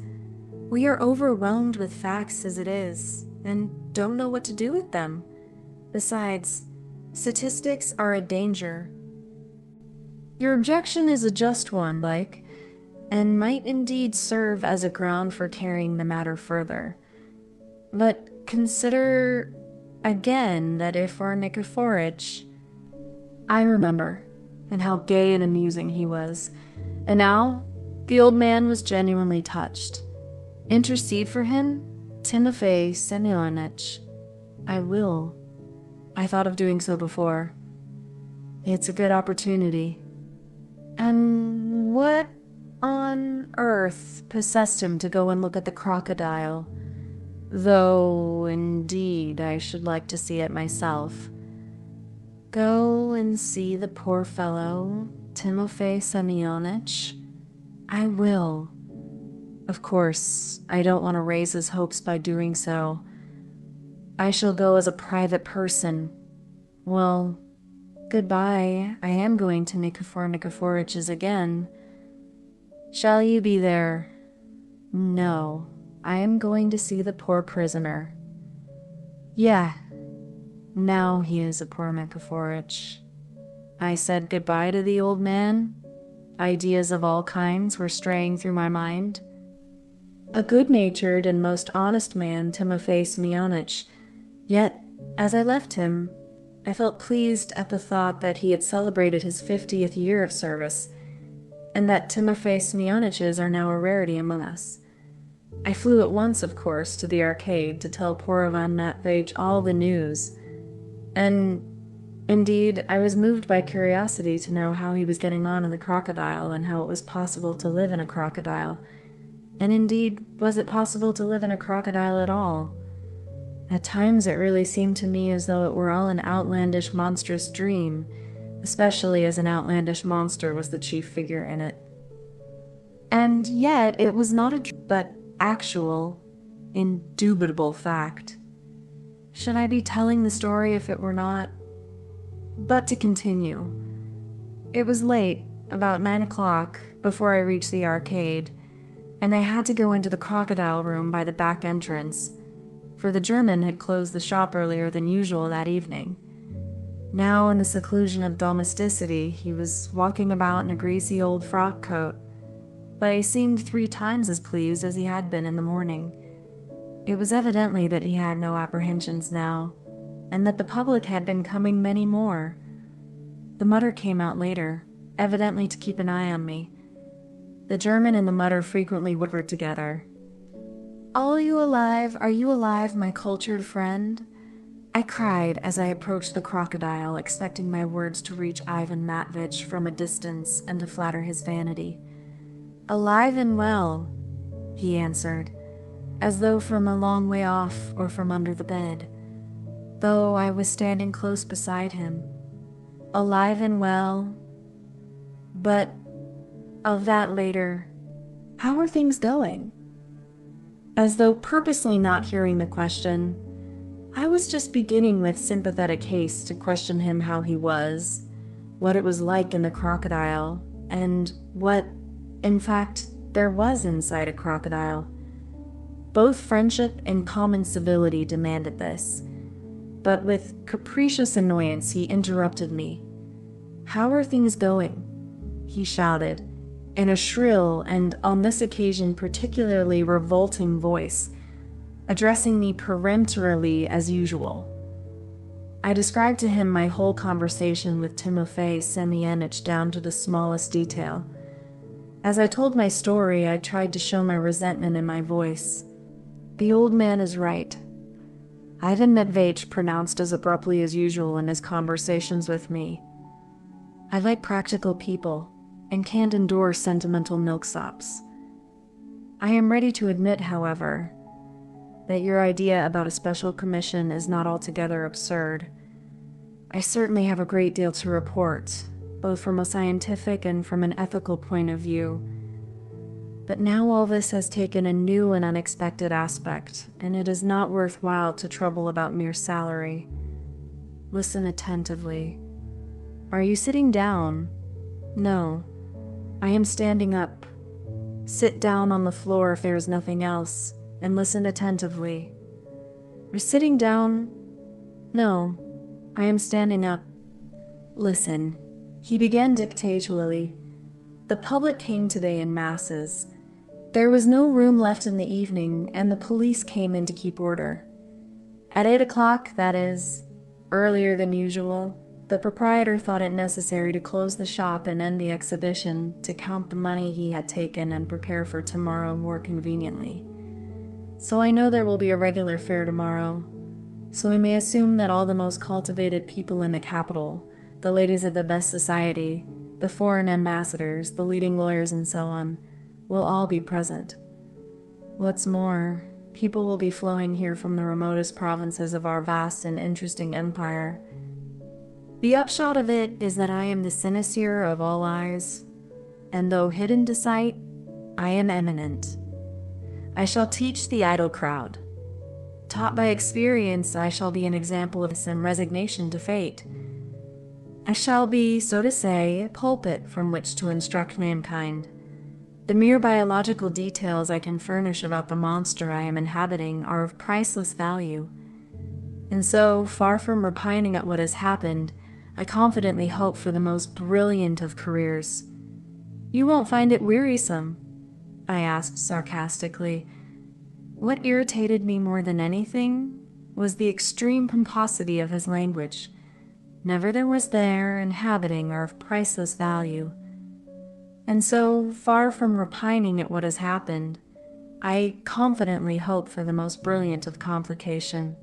We are overwhelmed with facts as it is, and don't know what to do with them. Besides, statistics are a danger. Your objection is a just one, and might indeed serve as a ground for carrying the matter further. But consider again that if our Nikiforich... I remember, and how gay and amusing he was. And now, the old man was genuinely touched. Intercede for him? Timofey Semyonich. I will. I thought of doing so before. It's a good opportunity. And what on earth possessed him to go and look at the crocodile? Though, indeed, I should like to see it myself. Go and see the poor fellow, Timofey Semyonich? I will. Of course, I don't want to raise his hopes by doing so. I shall go as a private person. Well, goodbye. I am going to Nikiforich's again. Shall you be there? No, I am going to see the poor prisoner. Yeah, now he is a poor Nikiforich. I said goodbye to the old man. Ideas of all kinds were straying through my mind. A good-natured and most honest man, Timofey Semyonich. Yet, as I left him, I felt pleased at the thought that he had celebrated his 50th year of service, and that Timofey Semyoniches are now a rarity among us. I flew at once, of course, to the arcade to tell poor Ivan Matveyevich all the news, and, indeed, I was moved by curiosity to know how he was getting on in the crocodile and how it was possible to live in a crocodile. And indeed, was it possible to live in a crocodile at all? At times it really seemed to me as though it were all an outlandish, monstrous dream, especially as an outlandish monster was the chief figure in it. And yet, it was not a but actual, indubitable fact. Should I be telling the story if it were not? But to continue. It was late, about 9 o'clock, before I reached the arcade, and I had to go into the crocodile room by the back entrance, for the German had closed the shop earlier than usual that evening. Now, in the seclusion of domesticity, he was walking about in a greasy old frock coat, but he seemed 3 times as pleased as he had been in the morning. It was evidently that he had no apprehensions now, and that the public had been coming many more. The mutter came out later, evidently to keep an eye on me. The German and the mutter frequently whispered together. "Are you alive, my cultured friend?" I cried as I approached the crocodile, expecting my words to reach Ivan Ivanovich from a distance and to flatter his vanity. "Alive and well," he answered, as though from a long way off or from under the bed, though I was standing close beside him. "Alive and well, but of that later. How are things going?" As though purposely not hearing the question, I was just beginning with sympathetic haste to question him how he was, what it was like in the crocodile, and what, in fact, there was inside a crocodile. Both friendship and common civility demanded this, but with capricious annoyance he interrupted me. "How are things going?" he shouted, in a shrill and, on this occasion, particularly revolting voice, addressing me peremptorily as usual. I described to him my whole conversation with Timofey Semyonich down to the smallest detail. As I told my story, I tried to show my resentment in my voice. The old man is right. Ivan Ivanovich pronounced as abruptly as usual in his conversations with me. I like practical people, and can't endure sentimental milksops. I am ready to admit, however, that your idea about a special commission is not altogether absurd. I certainly have a great deal to report, both from a scientific and from an ethical point of view. But now all this has taken a new and unexpected aspect, and it is not worthwhile to trouble about mere salary. Listen attentively. Are you sitting down? No. I am standing up. Sit down on the floor if there is nothing else, and listen attentively. You're sitting down? No. I am standing up. Listen. He began dictatorially. The public came today in masses. There was no room left in the evening, and the police came in to keep order. At 8 o'clock, that is, earlier than usual, the proprietor thought it necessary to close the shop and end the exhibition, to count the money he had taken and prepare for tomorrow more conveniently. So I know there will be a regular fair tomorrow, so we may assume that all the most cultivated people in the capital, the ladies of the best society, the foreign ambassadors, the leading lawyers, and so on, will all be present. What's more, people will be flowing here from the remotest provinces of our vast and interesting empire. The upshot of it is that I am the cynosure of all eyes, and though hidden to sight, I am eminent. I shall teach the idle crowd. Taught by experience, I shall be an example of some resignation to fate. I shall be, so to say, a pulpit from which to instruct mankind. The mere biological details I can furnish about the monster I am inhabiting are of priceless value. And so, far from repining at what has happened, I confidently hope for the most brilliant of careers. You won't find it wearisome? I asked sarcastically. What irritated me more than anything was the extreme pomposity of his language. Never there was there, inhabiting, are of priceless value. And so, far from repining at what has happened, I confidently hope for the most brilliant of complication.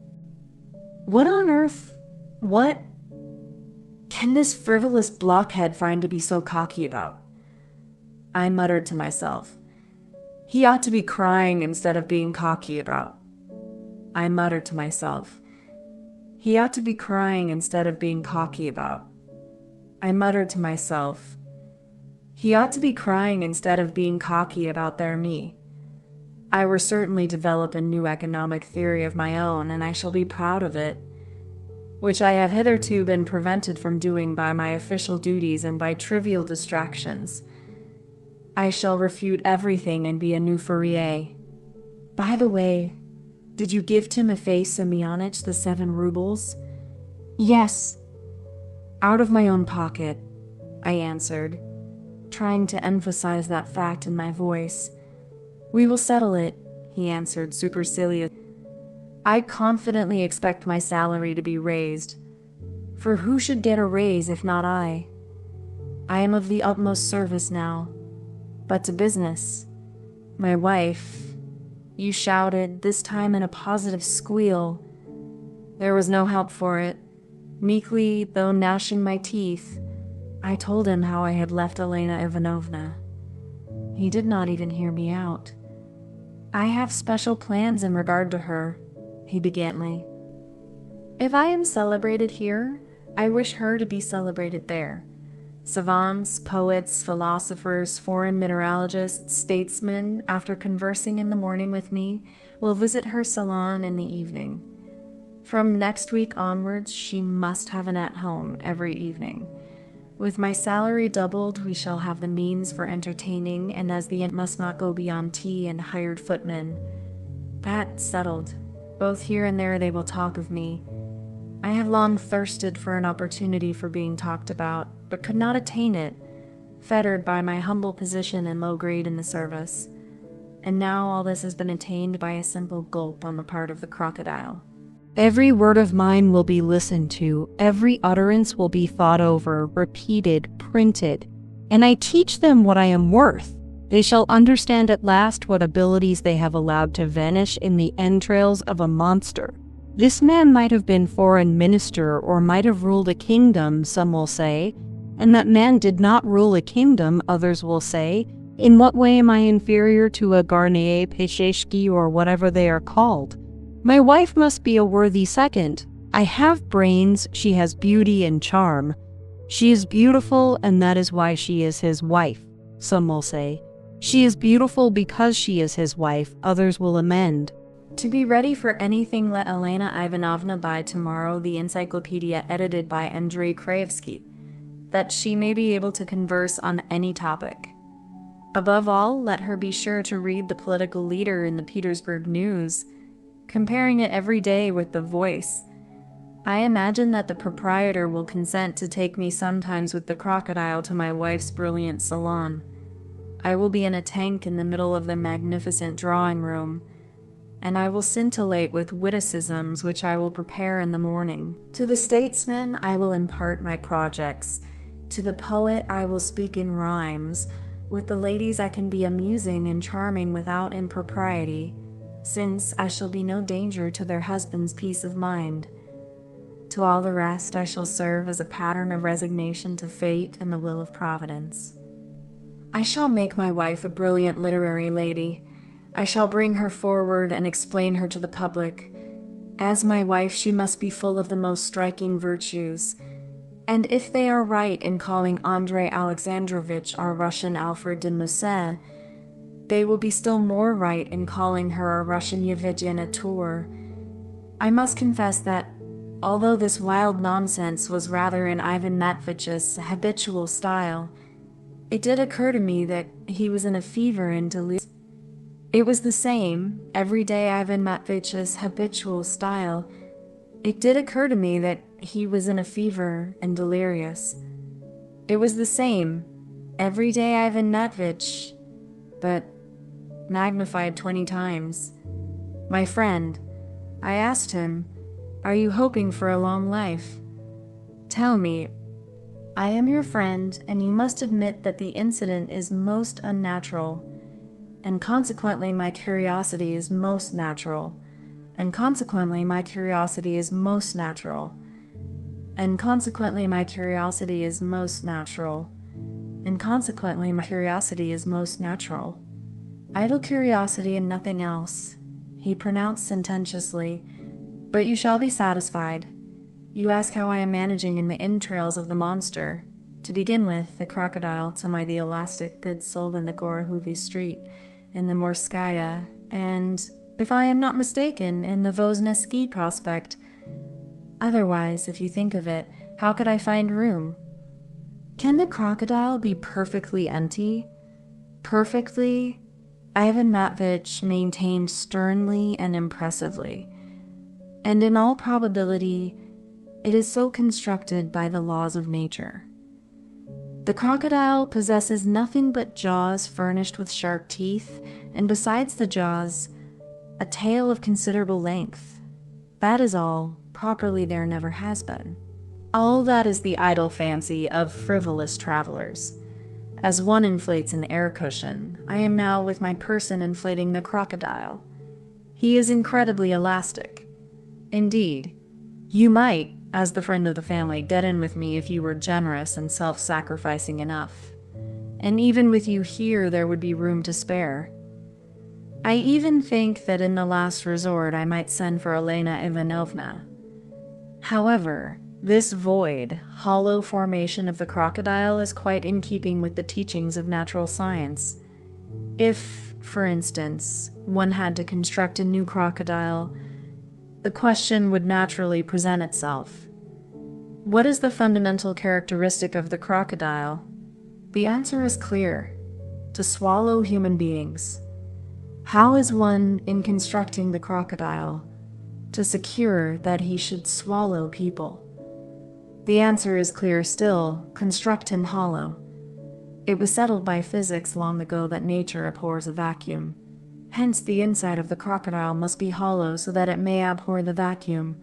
What on earth? What can this frivolous blockhead find to be so cocky about? I muttered to myself. He ought to be crying instead of being cocky about. I muttered to myself. He ought to be crying instead of being cocky about. I muttered to myself. He ought to be crying instead of being cocky about their me. I will certainly develop a new economic theory of my own, and I shall be proud of it, which I have hitherto been prevented from doing by my official duties and by trivial distractions. I shall refute everything and be a new Fourier. By the way, did you give Timofey Semyonich the 7 rubles? Yes. Out of my own pocket, I answered, trying to emphasize that fact in my voice. We will settle it, he answered superciliously. I confidently expect my salary to be raised. For who should get a raise if not I? I am of the utmost service now. But to business. My wife, you shouted, this time in a positive squeal. There was no help for it. Meekly, though gnashing my teeth, I told him how I had left Elena Ivanovna. He did not even hear me out. I have special plans in regard to her, he began me. If I am celebrated here, I wish her to be celebrated there. Savants, poets, philosophers, foreign mineralogists, statesmen, after conversing in the morning with me, will visit her salon in the evening. From next week onwards, she must have an at-home every evening. With my salary doubled, we shall have the means for entertaining, and as the end must not go beyond tea and hired footmen. That settled. Both here and there they will talk of me. I have long thirsted for an opportunity for being talked about, but could not attain it, fettered by my humble position and low grade in the service. And now all this has been attained by a simple gulp on the part of the crocodile. Every word of mine will be listened to, every utterance will be thought over, repeated, printed, and I teach them what I am worth. They shall understand at last what abilities they have allowed to vanish in the entrails of a monster. This man might have been foreign minister or might have ruled a kingdom, some will say, and that man did not rule a kingdom, others will say. In what way am I inferior to a Garnier, Pesheshki, or whatever they are called? My wife must be a worthy second. I have brains, she has beauty and charm. She is beautiful, and that is why she is his wife, some will say. She is beautiful because she is his wife, others will amend. To be ready for anything, let Elena Ivanovna buy tomorrow the encyclopedia edited by Andrei Kraevsky, that she may be able to converse on any topic. Above all, let her be sure to read the political leader in the Petersburg News, comparing it every day with the Voice. I imagine that the proprietor will consent to take me sometimes with the crocodile to my wife's brilliant salon. I will be in a tank in the middle of the magnificent drawing room, and I will scintillate with witticisms which I will prepare in the morning. To the statesman I will impart my projects. To the poet I will speak in rhymes. With the ladies I can be amusing and charming without impropriety, since I shall be no danger to their husband's peace of mind. To all the rest I shall serve as a pattern of resignation to fate and the will of Providence. I shall make my wife a brilliant literary lady. I shall bring her forward and explain her to the public. As my wife, she must be full of the most striking virtues. And if they are right in calling Andrei Alexandrovich our Russian Alfred de Musset, they will be still more right in calling her a Russian Yevgenia Tour. I must confess that, although this wild nonsense was rather in Ivan Matvich's habitual style, it did occur to me that he was in a fever and delirium. It was the same, everyday Ivan Matvich's habitual style. It did occur to me that he was in a fever and delirious. It was the same, everyday Ivan Matvich, but magnified 20 times. My friend, I asked him, are you hoping for a long life? Tell me. I am your friend, and you must admit that the incident is most unnatural, and consequently my curiosity is most natural, and consequently my curiosity is most natural, and consequently my curiosity is most natural, and consequently my curiosity is most natural. Idle curiosity and nothing else, he pronounced sententiously, but you shall be satisfied. You ask how I am managing in the entrails of the monster. To begin with, the crocodile to my the elastic goods sold in the Gorohovy street in the Morskaya, and, if I am not mistaken, in the Voznesky Prospect. Otherwise, if you think of it, how could I find room? Can the crocodile be perfectly empty? Perfectly? Ivan Ivanovich maintained sternly and impressively. And in all probability, it is so constructed by the laws of nature. The crocodile possesses nothing but jaws furnished with sharp teeth, and besides the jaws, a tail of considerable length. That is all. Properly there never has been. All that is the idle fancy of frivolous travelers. As one inflates an air cushion, I am now with my person inflating the crocodile. He is incredibly elastic. Indeed, you might, as the friend of the family, get in with me if you were generous and self-sacrificing enough. And even with you here, there would be room to spare. I even think that in the last resort I might send for Elena Ivanovna. However, this void, hollow formation of the crocodile is quite in keeping with the teachings of natural science. If, for instance, one had to construct a new crocodile, the question would naturally present itself. What is the fundamental characteristic of the crocodile? The answer is clear: to swallow human beings. How is one, in constructing the crocodile, to secure that he should swallow people? The answer is clear still: construct him hollow. It was settled by physics long ago that nature abhors a vacuum. Hence the inside of the crocodile must be hollow so that it may abhor the vacuum,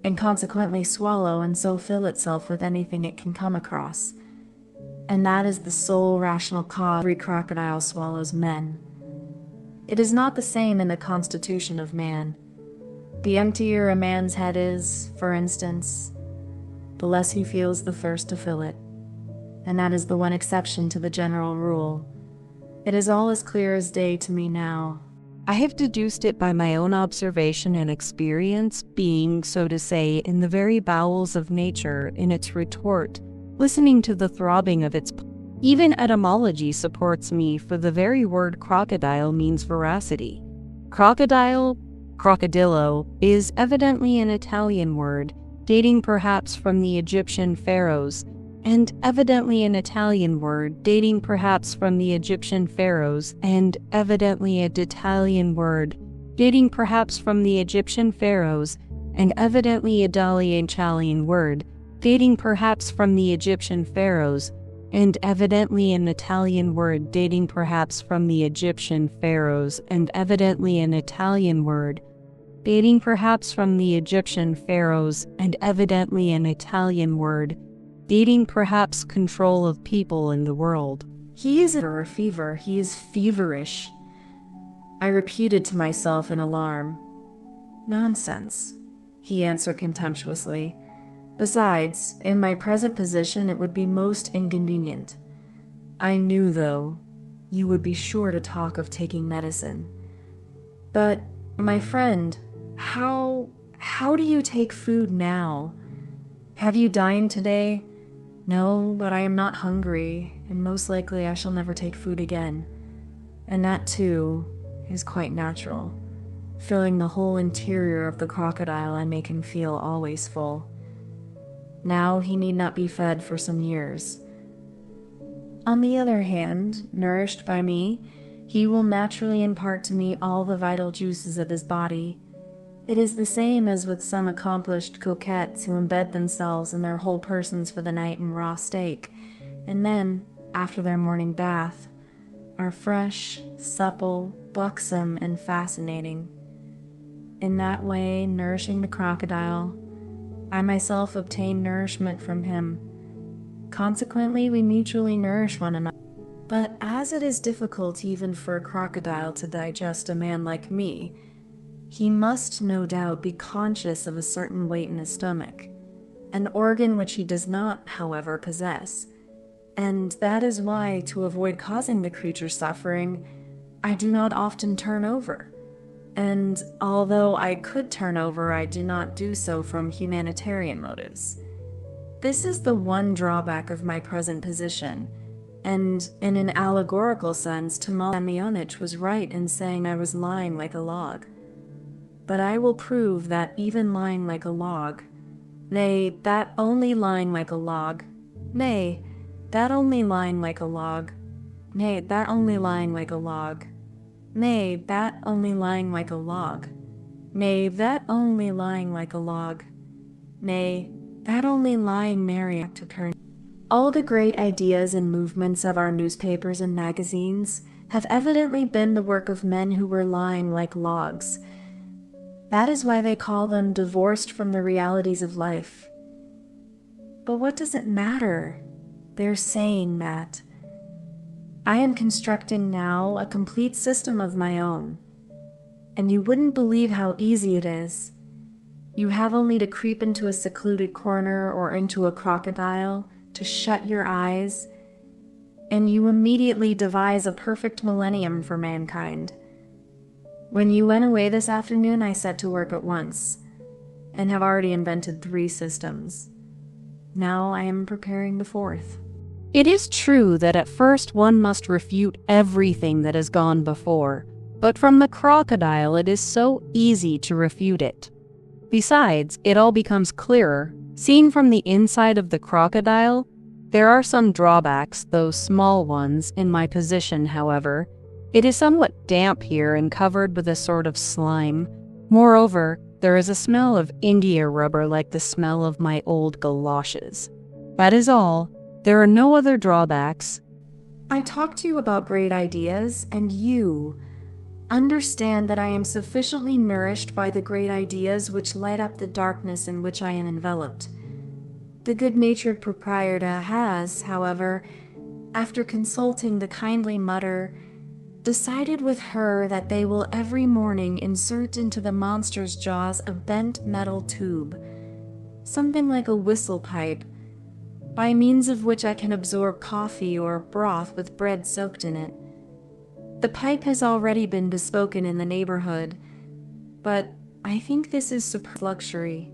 and consequently swallow and so fill itself with anything it can come across. And that is the sole rational cause every crocodile swallows men. It is not the same in the constitution of man. The emptier a man's head is, for instance, the less he feels the thirst to fill it. And that is the one exception to the general rule. It is all as clear as day to me now. I have deduced it by my own observation and experience, being, so to say, in the very bowels of nature, in its retort, listening to the throbbing of its even etymology supports me, for the very word crocodile means veracity. Crocodile, crocodillo, is evidently an Italian word, dating perhaps from the Egyptian pharaohs, and evidently an Italian word, dating perhaps from the Egyptian pharaohs, and evidently an Italian word, dating perhaps from the Egyptian pharaohs, and evidently Italian word, dating perhaps from the Egyptian pharaohs, and evidently an Italian word dating perhaps from the Egyptian pharaohs, and evidently an Italian word dating perhaps from the Egyptian pharaohs, and evidently an Italian word dating perhaps control of people in the world. He is a fever, he is feverish. I repeated to myself in alarm. Nonsense, he answered contemptuously. Besides, in my present position it would be most inconvenient. I knew, though, you would be sure to talk of taking medicine. But, my friend, how do you take food now? Have you dined today? No, but I am not hungry, and most likely I shall never take food again. And that, too, is quite natural. Filling the whole interior of the crocodile, I make him feel always full. Now he need not be fed for some years. On the other hand, nourished by me, he will naturally impart to me all the vital juices of his body. It is the same as with some accomplished coquettes who embed themselves and their whole persons for the night in raw steak, and then, after their morning bath, are fresh, supple, buxom, and fascinating. In that way, nourishing the crocodile, I myself obtain nourishment from him. Consequently, we mutually nourish one another. But as it is difficult even for a crocodile to digest a man like me, he must no doubt be conscious of a certain weight in his stomach, an organ which he does not, however, possess. And that is why, to avoid causing the creature suffering, I do not often turn over. And although I could turn over, I do not do so from humanitarian motives. This is the one drawback of my present position, and in an allegorical sense, Ivan Ivanovich was right in saying I was lying like a log. But I will prove that even lying like a log, nay, that only lying like a log, nay, that only lying like a log, nay, that only lying like a log, nay, that only lying like a log, nay, that only lying like a log, nay, that only lying merry to turn. All the great ideas and movements of our newspapers and magazines have evidently been the work of men who were lying like logs. That is why they call them divorced from the realities of life. But what does it matter? They're saying that. I am constructing now a complete system of my own. And you wouldn't believe how easy it is. You have only to creep into a secluded corner or into a crocodile, to shut your eyes, and you immediately devise a perfect millennium for mankind. When you went away this afternoon, I set to work at once, and have already invented 3 systems. Now I am preparing the 4th. It is true that at first one must refute everything that has gone before, but from the crocodile it is so easy to refute it. Besides, it all becomes clearer. Seen from the inside of the crocodile, there are some drawbacks, though small ones, in my position, however. It is somewhat damp here and covered with a sort of slime. Moreover, there is a smell of India rubber like the smell of my old galoshes. That is all. There are no other drawbacks. I talk to you about great ideas, and you understand that I am sufficiently nourished by the great ideas which light up the darkness in which I am enveloped. The good-natured proprietor has, however, after consulting the kindly mutter, decided with her that they will every morning insert into the monster's jaws a bent metal tube, something like a whistle pipe, by means of which I can absorb coffee or broth with bread soaked in it. The pipe has already been bespoken in the neighborhood, but I think this is superb luxury.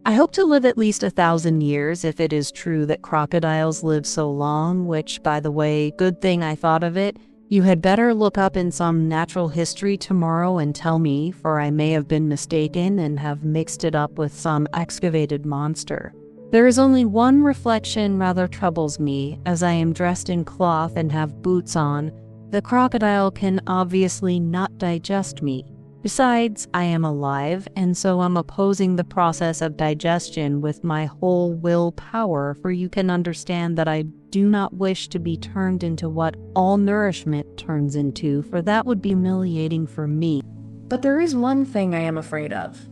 I hope to live at least 1,000 years if it is true that crocodiles live so long, which, by the way, good thing I thought of it. You had better look up in some natural history tomorrow and tell me, for I may have been mistaken and have mixed it up with some excavated monster. There is only one reflection rather troubles me, as I am dressed in cloth and have boots on. The crocodile can obviously not digest me. Besides, I am alive, and so I'm opposing the process of digestion with my whole willpower, for you can understand that I do not wish to be turned into what all nourishment turns into, for that would be humiliating for me. But there is one thing I am afraid of.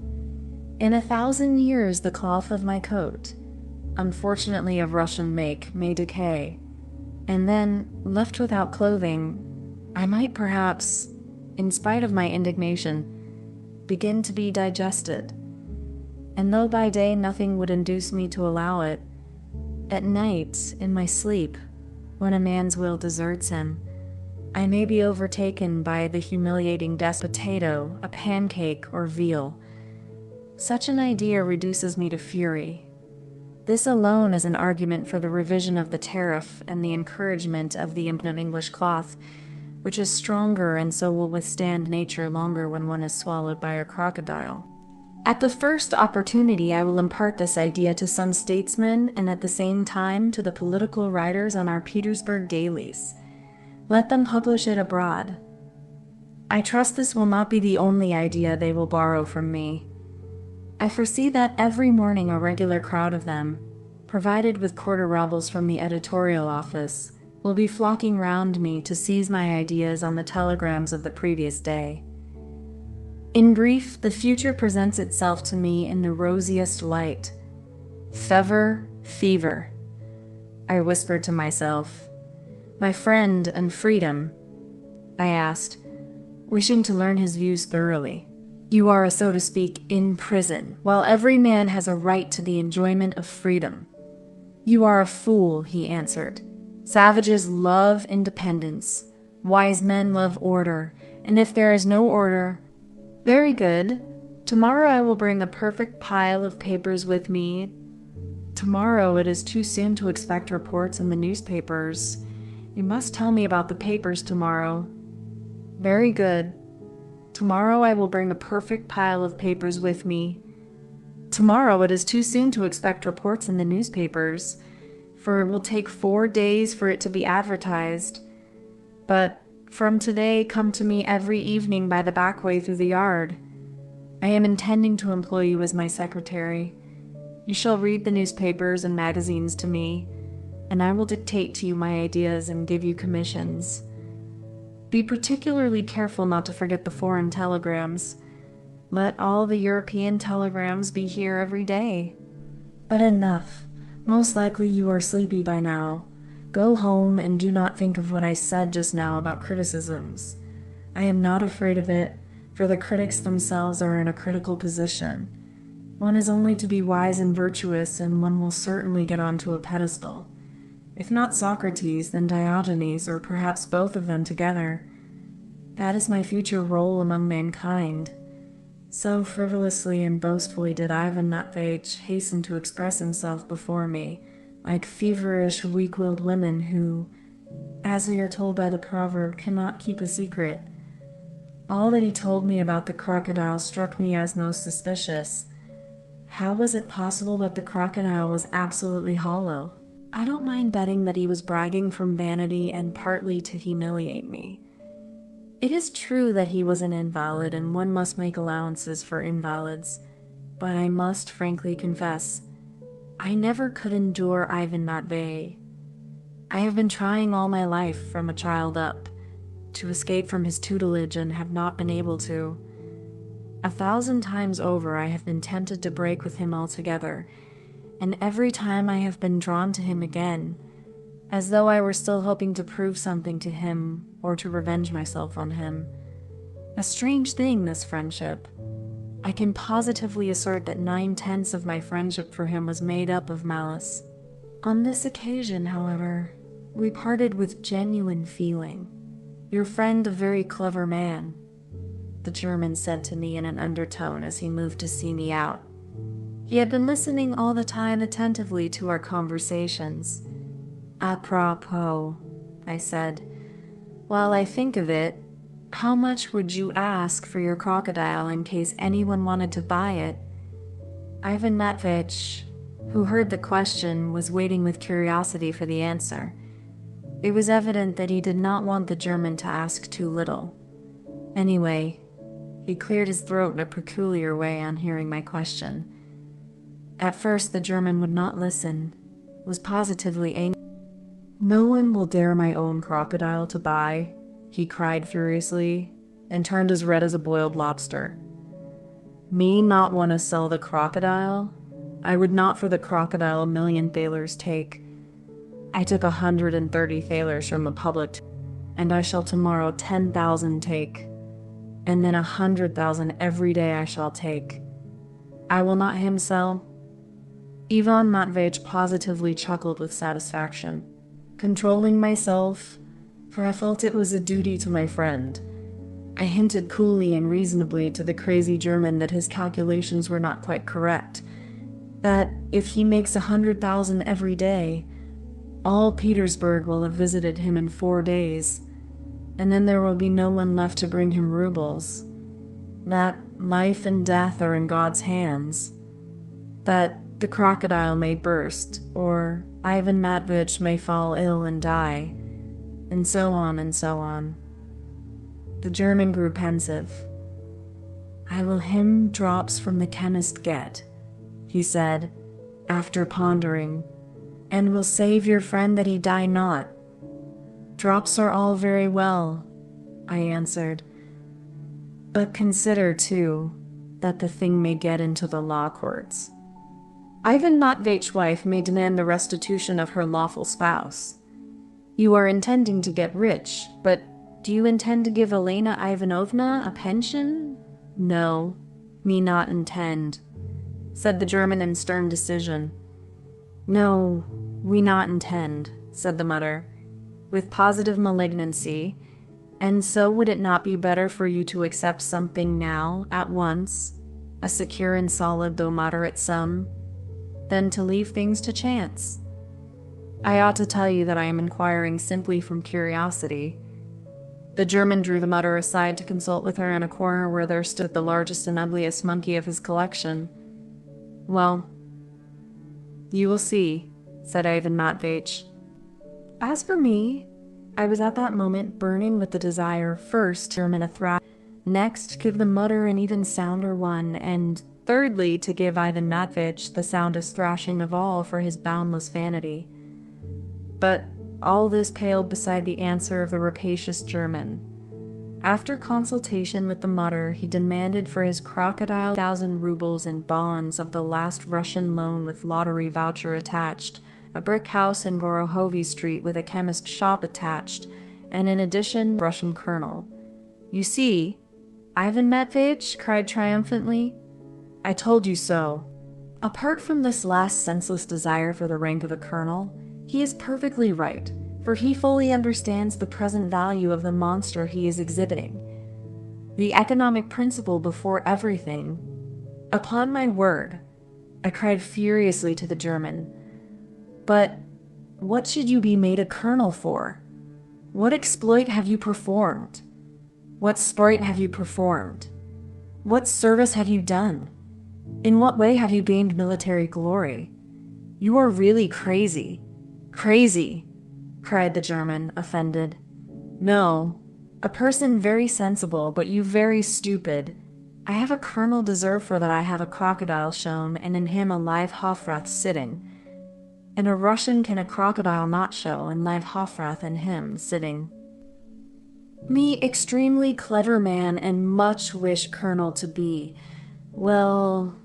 In 1,000 years, the cloth of my coat, unfortunately of Russian make, may decay, and then, left without clothing, I might perhaps, in spite of my indignation, begin to be digested. And though by day nothing would induce me to allow it, at night, in my sleep, when a man's will deserts him, I may be overtaken by the humiliating potato, a pancake, or veal. Such an idea reduces me to fury. This alone is an argument for the revision of the tariff and the encouragement of the impotent English cloth, which is stronger and so will withstand nature longer when one is swallowed by a crocodile. At the first opportunity, I will impart this idea to some statesmen and at the same time to the political writers on our Petersburg dailies. Let them publish it abroad. I trust this will not be the only idea they will borrow from me. I foresee that every morning a regular crowd of them, provided with quarter rubles from the editorial office, will be flocking round me to seize my ideas on the telegrams of the previous day. In brief, the future presents itself to me in the rosiest light. Fever. I whispered to myself. My friend and freedom, I asked, wishing to learn his views thoroughly. You are, so to speak, in prison, while every man has a right to the enjoyment of freedom. You are a fool, he answered. Savages love independence. Wise men love order. And if there is no order, very good. Tomorrow I will bring a perfect pile of papers with me Tomorrow it is too soon to expect reports in the newspapers. You must tell me about the papers tomorrow. Very good. Tomorrow I will bring a perfect pile of papers with me. Tomorrow it is too soon to expect reports in the newspapers, for it will take 4 days for it to be advertised. But from today come to me every evening by the back way through the yard. I am intending to employ you as my secretary. You shall read the newspapers and magazines to me, and I will dictate to you my ideas and give you commissions. Be particularly careful not to forget the foreign telegrams. Let all the European telegrams be here every day. But enough. Most likely you are sleepy by now. Go home and do not think of what I said just now about criticisms. I am not afraid of it, for the critics themselves are in a critical position. One is only to be wise and virtuous, and one will certainly get onto a pedestal. If not Socrates, then Diogenes, or perhaps both of them together. That is my future role among mankind. So frivolously and boastfully did Ivan Ivanovich hasten to express himself before me, like feverish, weak-willed women who, as we are told by the proverb, cannot keep a secret. All that he told me about the crocodile struck me as most suspicious. How was it possible that the crocodile was absolutely hollow? I don't mind betting that he was bragging from vanity and partly to humiliate me. It is true that he was an invalid, and one must make allowances for invalids, but I must frankly confess, I never could endure Ivan Ivanovich. I have been trying all my life, from a child up, to escape from his tutelage and have not been able to. 1,000 times over I have been tempted to break with him altogether, and every time I have been drawn to him again, as though I were still hoping to prove something to him or to revenge myself on him. A strange thing, this friendship. I can positively assert that 9/10 of my friendship for him was made up of malice. On this occasion, however, we parted with genuine feeling. Your friend, a very clever man, the German said to me in an undertone as he moved to see me out. He had been listening all the time attentively to our conversations. Apropos, I said, while I think of it, how much would you ask for your crocodile in case anyone wanted to buy it? Ivan Ivanovich, who heard the question, was waiting with curiosity for the answer. It was evident that he did not want the German to ask too little. Anyway, he cleared his throat in a peculiar way on hearing my question. At first the German would not listen, was positively angry. No one will dare my own crocodile to buy, he cried furiously, and turned as red as a boiled lobster. Me not want to sell the crocodile? I would not for the crocodile 1,000,000 thalers take. I took 130 thalers from the public, and I shall tomorrow 10,000 take, and then 100,000 every day I shall take. I will not him sell. Ivan Ivanovich positively chuckled with satisfaction. Controlling myself, for I felt it was a duty to my friend, I hinted coolly and reasonably to the crazy German that his calculations were not quite correct, that if he makes 100,000 every day, all Petersburg will have visited him in 4 days, and then there will be no one left to bring him rubles, that life and death are in God's hands, that the crocodile may burst, or Ivan Ivanovich may fall ill and die, and so on and so on. The German grew pensive. I will him drops from the chemist get, he said, after pondering, and will save your friend that he die not. Drops are all very well, I answered, but consider, too, that the thing may get into the law courts. Ivan Ivanovitch's wife may demand the restitution of her lawful spouse. You are intending to get rich, but do you intend to give Elena Ivanovna a pension? No, me not intend, said the German in stern decision. No, we not intend, said the mother, with positive malignancy, and so would it not be better for you to accept something now, at once, a secure and solid though moderate sum? than to leave things to chance. I ought to tell you that I am inquiring simply from curiosity." The German drew the mutter aside to consult with her in a corner where there stood the largest and ugliest monkey of his collection. "Well, you will see," said Ivan Matveyevich. As for me, I was at that moment burning with the desire first to German a thrash, next give the mutter an even sounder one, and thirdly to give Ivan Matveyevich the soundest thrashing of all for his boundless vanity. But all this paled beside the answer of the rapacious German. After consultation with the mutter, he demanded for his crocodile 1,000 rubles in bonds of the last Russian loan with lottery voucher attached, a brick house in Vorohovy Street with a chemist shop attached, and in addition, Russian colonel. "You see," Ivan Matveyevich cried triumphantly, "I told you so." Apart from this last senseless desire for the rank of a colonel, he is perfectly right, for he fully understands the present value of the monster he is exhibiting. The economic principle before everything. Upon my word, I cried furiously to the German, "But what should you be made a colonel for? What exploit have you performed? What sport have you performed? What service have you done? In what way have you gained military glory? You are really crazy. Crazy," cried the German, offended. "No, a person very sensible, but you very stupid. I have a colonel deserve for that I have a crocodile shown, and in him a live Hofrath sitting. And a Russian can a crocodile not show, and live Hofrath in him sitting. Me extremely clever man, and much wish colonel to be. Well,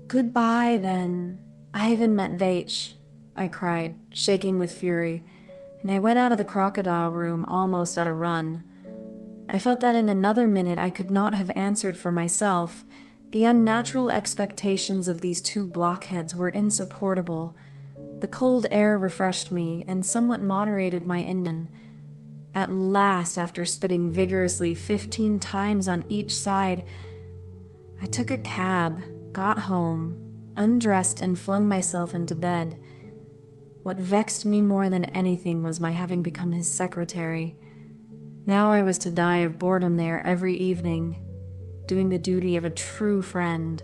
goodbye then, Ivan Matveyevich," I cried, shaking with fury, and I went out of the crocodile room almost at a run. I felt that in another minute I could not have answered for myself. The unnatural expectations of these two blockheads were insupportable. The cold air refreshed me and somewhat moderated my engine. At last, after spitting vigorously 15 times on each side, I took a cab, got home, undressed, and flung myself into bed. What vexed me more than anything was my having become his secretary. Now I was to die of boredom there every evening, doing the duty of a true friend.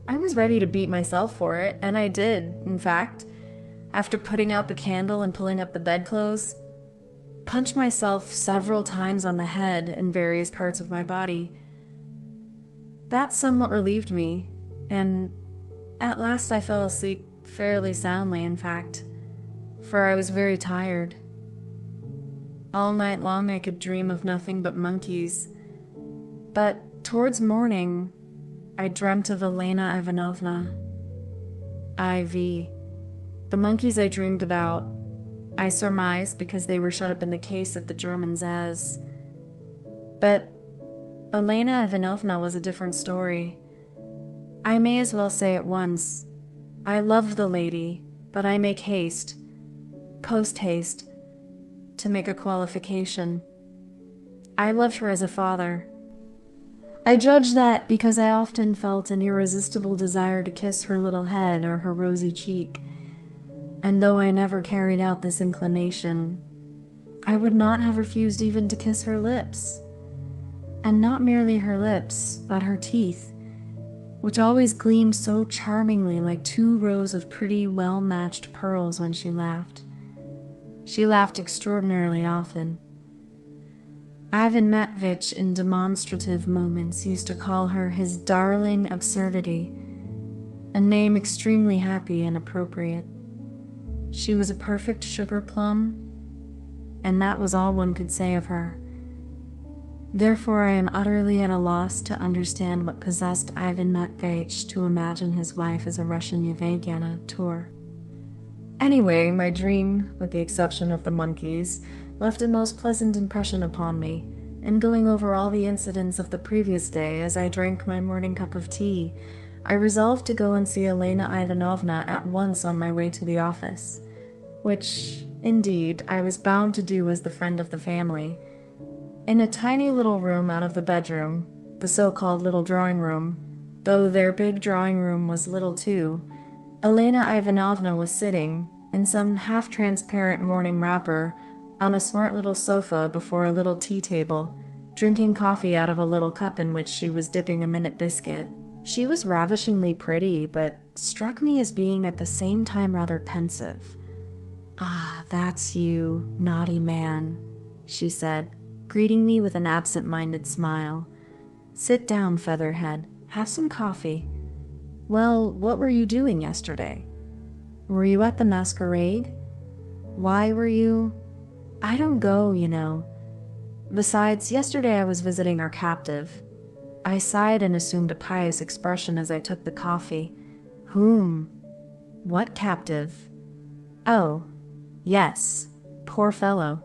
I was ready to beat myself for it, and I did, in fact, after putting out the candle and pulling up the bedclothes, punch myself several times on the head and various parts of my body. That somewhat relieved me, and at last I fell asleep fairly soundly, in fact, for I was very tired. All night long I could dream of nothing but monkeys, but towards morning I dreamt of Elena Ivanovna. I.V. The monkeys I dreamed about, I surmised because they were shut up in the case of the German Zaz. But Elena Ivanovna was a different story. I may as well say at once, I loved the lady, but I make haste, post-haste, to make a qualification. I loved her as a father. I judge that because I often felt an irresistible desire to kiss her little head or her rosy cheek, and though I never carried out this inclination, I would not have refused even to kiss her lips. And not merely her lips, but her teeth, which always gleamed so charmingly like 2 rows of pretty, well-matched pearls when she laughed. She laughed extraordinarily often. Ivan Matveyevich, in demonstrative moments, used to call her his darling absurdity, a name extremely happy and appropriate. She was a perfect sugar plum, and that was all one could say of her. Therefore, I am utterly at a loss to understand what possessed Ivan Matveyevich to imagine his wife as a Russian Yevgenia tour. Anyway, my dream, with the exception of the monkeys, left a most pleasant impression upon me, and going over all the incidents of the previous day as I drank my morning cup of tea, I resolved to go and see Elena Ivanovna at once on my way to the office, which, indeed, I was bound to do as the friend of the family. In a tiny little room out of the bedroom, the so-called little drawing room, though their big drawing room was little too, Elena Ivanovna was sitting, in some half-transparent morning wrapper, on a smart little sofa before a little tea table, drinking coffee out of a little cup in which she was dipping a minute biscuit. She was ravishingly pretty, but struck me as being at the same time rather pensive. "Ah, that's you, naughty man," she said, greeting me with an absent-minded smile. "Sit down, Featherhead. Have some coffee. Well, what were you doing yesterday? Were you at the masquerade? Why were you? I don't go, you know. Besides, yesterday I was visiting our captive." I sighed and assumed a pious expression as I took the coffee. "Whom? What captive?" "Oh, yes. Poor fellow.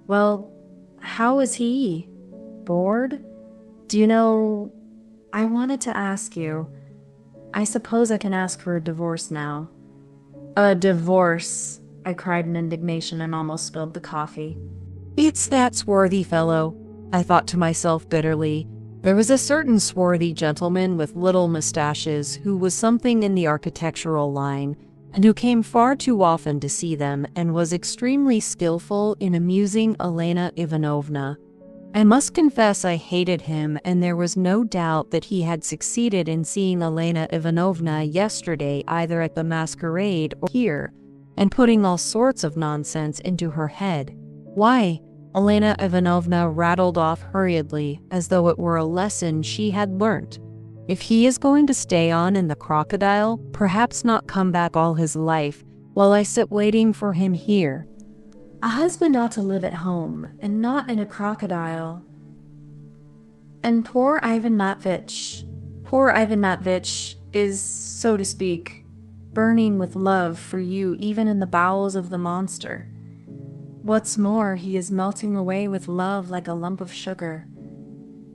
Well, how is he? Bored? Do you know, I wanted to ask you, I suppose I can ask for a divorce now." "A divorce!" I cried in indignation and almost spilled the coffee. "It's that swarthy fellow," I thought to myself bitterly. There was a certain swarthy gentleman with little mustaches who was something in the architectural line, and who came far too often to see them and was extremely skillful in amusing Elena Ivanovna. I must confess I hated him, and there was no doubt that he had succeeded in seeing Elena Ivanovna yesterday either at the masquerade or here, and putting all sorts of nonsense into her head. "Why?" Elena Ivanovna rattled off hurriedly, as though it were a lesson she had learnt. "If he is going to stay on in the crocodile, perhaps not come back all his life, while I sit waiting for him here. A husband ought to live at home, and not in a crocodile. And poor Ivan Matvich is, so to speak, burning with love for you even in the bowels of the monster. What's more, he is melting away with love like a lump of sugar.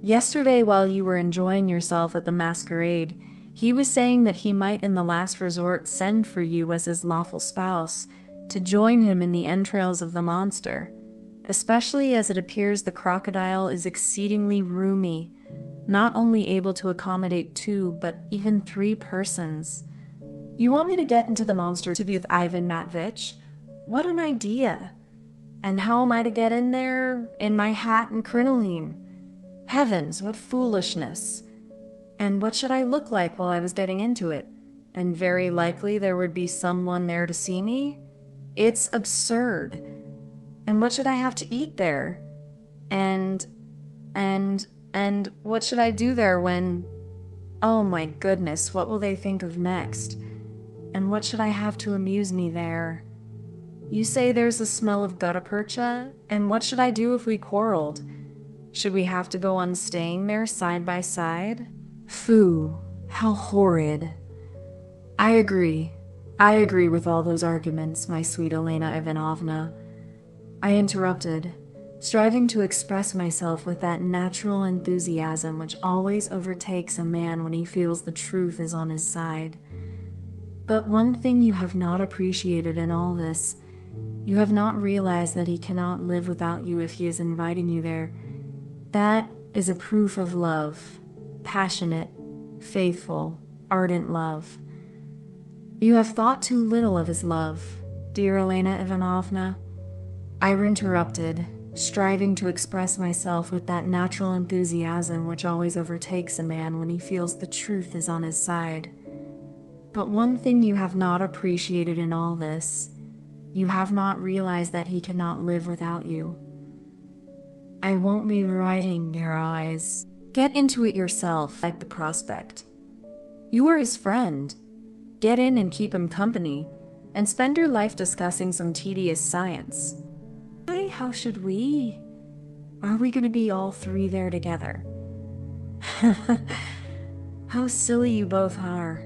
Yesterday, while you were enjoying yourself at the masquerade, he was saying that he might in the last resort send for you as his lawful spouse, to join him in the entrails of the monster, especially as it appears the crocodile is exceedingly roomy, not only able to accommodate 2, but even 3 persons. You want me to get into the monster to be with Ivan Matvich? What an idea! And how am I to get in there? In my hat and crinoline? Heavens, what foolishness! And what should I look like while I was getting into it? And very likely there would be someone there to see me? It's absurd. And what should I have to eat there? And what should I do there when... Oh my goodness, what will they think of next? And what should I have to amuse me there? You say there's a smell of gutta percha, and what should I do if we quarreled? Should we have to go on staying there side by side? Phoo, how horrid. I agree with all those arguments, my sweet Elena Ivanovna. I interrupted, striving to express myself with that natural enthusiasm which always overtakes a man when he feels the truth is on his side. But one thing you have not appreciated in all this, you have not realized that he cannot live without you if he is inviting you there. That is a proof of love, passionate, faithful, ardent love. You have thought too little of his love, dear Elena Ivanovna. I interrupted, striving to express myself with that natural enthusiasm which always overtakes a man when he feels the truth is on his side. But one thing you have not appreciated in all this, you have not realized that he cannot live without you. I won't be writing your eyes. Get into it yourself, like the prospect. You are his friend. Get in and keep him company, and spend your life discussing some tedious science. Hey, how should we? Are we going to be all 3 there together? How silly you both are.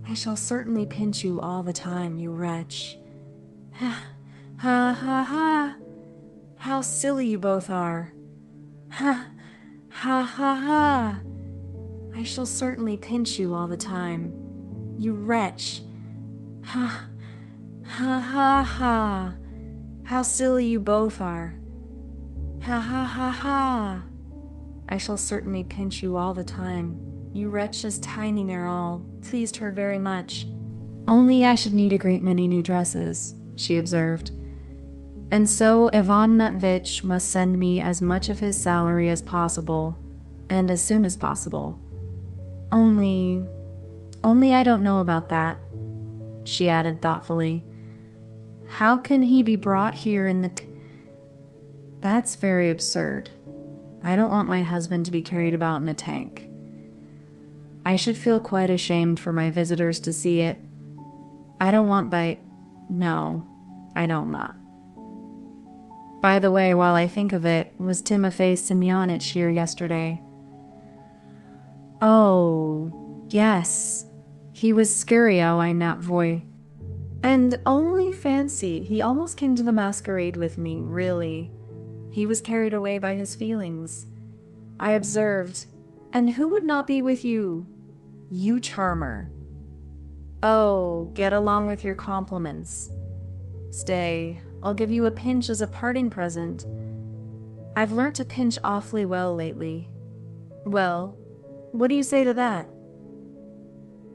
I shall certainly pinch you all the time, you wretch. Ha ha ha. How silly you both are. Ha ha ha ha. I shall certainly pinch you all the time, you wretch. Ha ha ha ha. How silly you both are. Ha ha ha ha. I shall certainly pinch you all the time, You wretch's tiny Nerol pleased her very much. Only I should need a great many new dresses, she observed. And so Ivan Ivanovich must send me as much of his salary as possible, and as soon as possible. Only I don't know about that, she added thoughtfully. How can he be brought here in the... That's very absurd. I don't want my husband to be carried about in a tank. I should feel quite ashamed for my visitors to see it. I don't want No, I don't not. By the way, while I think of it, was Timofey Semyonitch here yesterday? Oh, yes. He was Skirio, in that voy. And only fancy, he almost came to the masquerade with me, really. He was carried away by his feelings. I observed. And who would not be with you? You charmer. Oh, get along with your compliments. Stay, I'll give you a pinch as a parting present. I've learnt to pinch awfully well lately. Well, what do you say to that?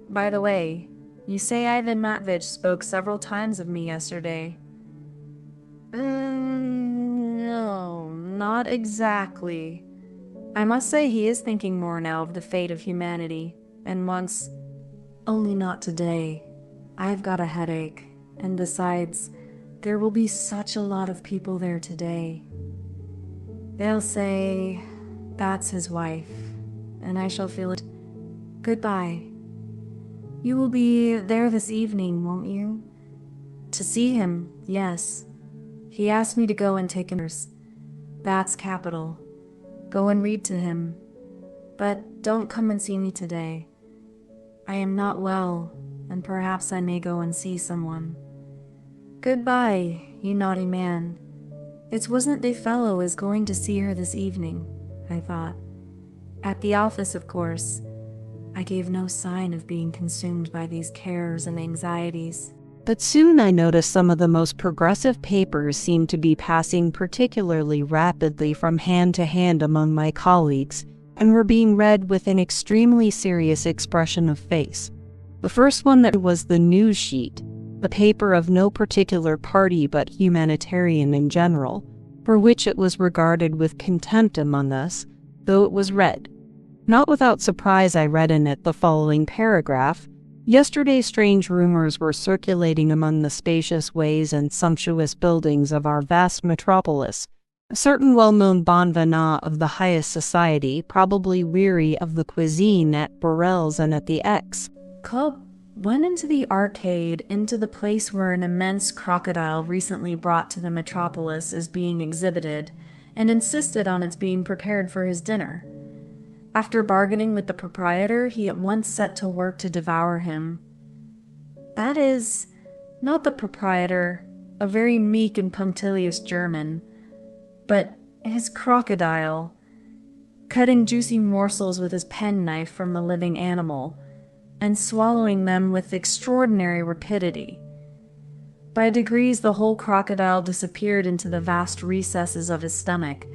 By the way, you say Ivan Ivanovich spoke several times of me yesterday. No, not exactly. I must say he is thinking more now of the fate of humanity, and wants... Only not today. I've got a headache, and besides, there will be such a lot of people there today. They'll say, that's his wife, and I shall feel it. Goodbye. You will be there this evening, won't you? To see him, yes. He asked me to go and take him. That's capital. Go and read to him. But don't come and see me today. I am not well, and perhaps I may go and see someone. Goodbye, you naughty man. It wasn't the fellow is going to see her this evening, I thought. At the office, of course. I gave no sign of being consumed by these cares and anxieties. But soon I noticed some of the most progressive papers seemed to be passing particularly rapidly from hand to hand among my colleagues, and were being read with an extremely serious expression of face. The first one that was the news sheet, the paper of no particular party but humanitarian in general, for which it was regarded with contempt among us, though it was read. Not without surprise I read in it the following paragraph. Yesterday strange rumors were circulating among the spacious ways and sumptuous buildings of our vast metropolis. A certain well-known bon vivant of the highest society, probably weary of the cuisine at Borel's and at the X, went into the arcade, into the place where an immense crocodile recently brought to the metropolis is being exhibited, and insisted on its being prepared for his dinner. After bargaining with the proprietor, he at once set to work to devour him. That is, not the proprietor, a very meek and punctilious German, but his crocodile, cutting juicy morsels with his penknife from the living animal, and swallowing them with extraordinary rapidity. By degrees the whole crocodile disappeared into the vast recesses of his stomach,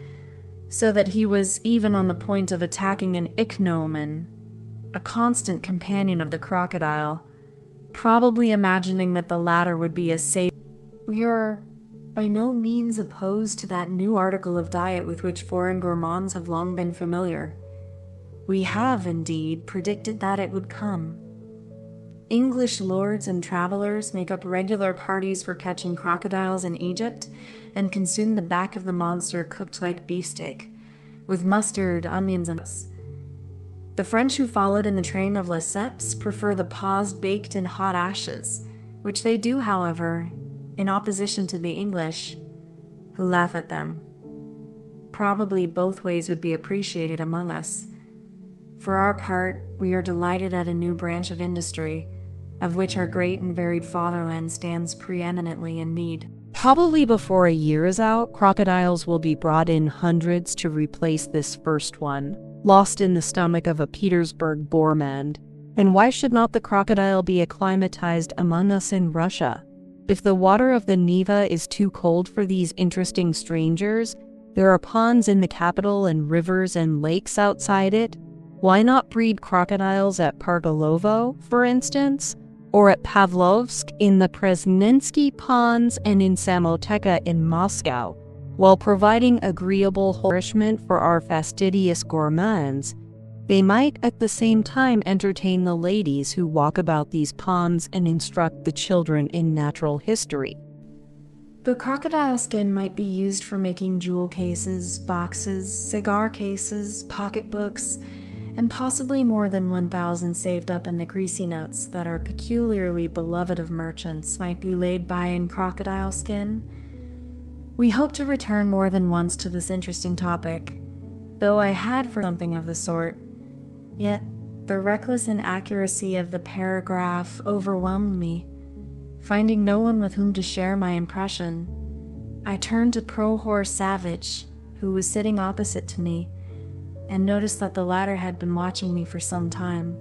so that he was even on the point of attacking an ichneumon, a constant companion of the crocodile, probably imagining that the latter would be as safe. We are by no means opposed to that new article of diet with which foreign gourmands have long been familiar. We have, indeed, predicted that it would come. English lords and travelers make up regular parties for catching crocodiles in Egypt and consume the back of the monster cooked like beefsteak, with mustard, onions, and the French who followed in the train of Lesseps prefer the paws baked in hot ashes, which they do, however, in opposition to the English, who laugh at them. Probably both ways would be appreciated among us. For our part, we are delighted at a new branch of industry, of which our great and varied fatherland stands preeminently in need. Probably before a year is out, crocodiles will be brought in hundreds to replace this first one, lost in the stomach of a Petersburg bourmand. And why should not the crocodile be acclimatized among us in Russia? If the water of the Neva is too cold for these interesting strangers, there are ponds in the capital and rivers and lakes outside it. Why not breed crocodiles at Pargolovo, for instance, or at Pavlovsk in the Presnensky ponds and in Samoteka in Moscow, while providing agreeable nourishment for our fastidious gourmands? They might at the same time entertain the ladies who walk about these ponds and instruct the children in natural history. The crocodile skin might be used for making jewel cases, boxes, cigar cases, pocketbooks, and possibly more than 1,000 saved up in the greasy notes that are peculiarly beloved of merchants might be laid by in crocodile skin. We hope to return more than once to this interesting topic, though I had for something of the sort. Yet, the reckless inaccuracy of the paragraph overwhelmed me. Finding no one with whom to share my impression, I turned to Prohor Savage, who was sitting opposite to me, and noticed that the latter had been watching me for some time,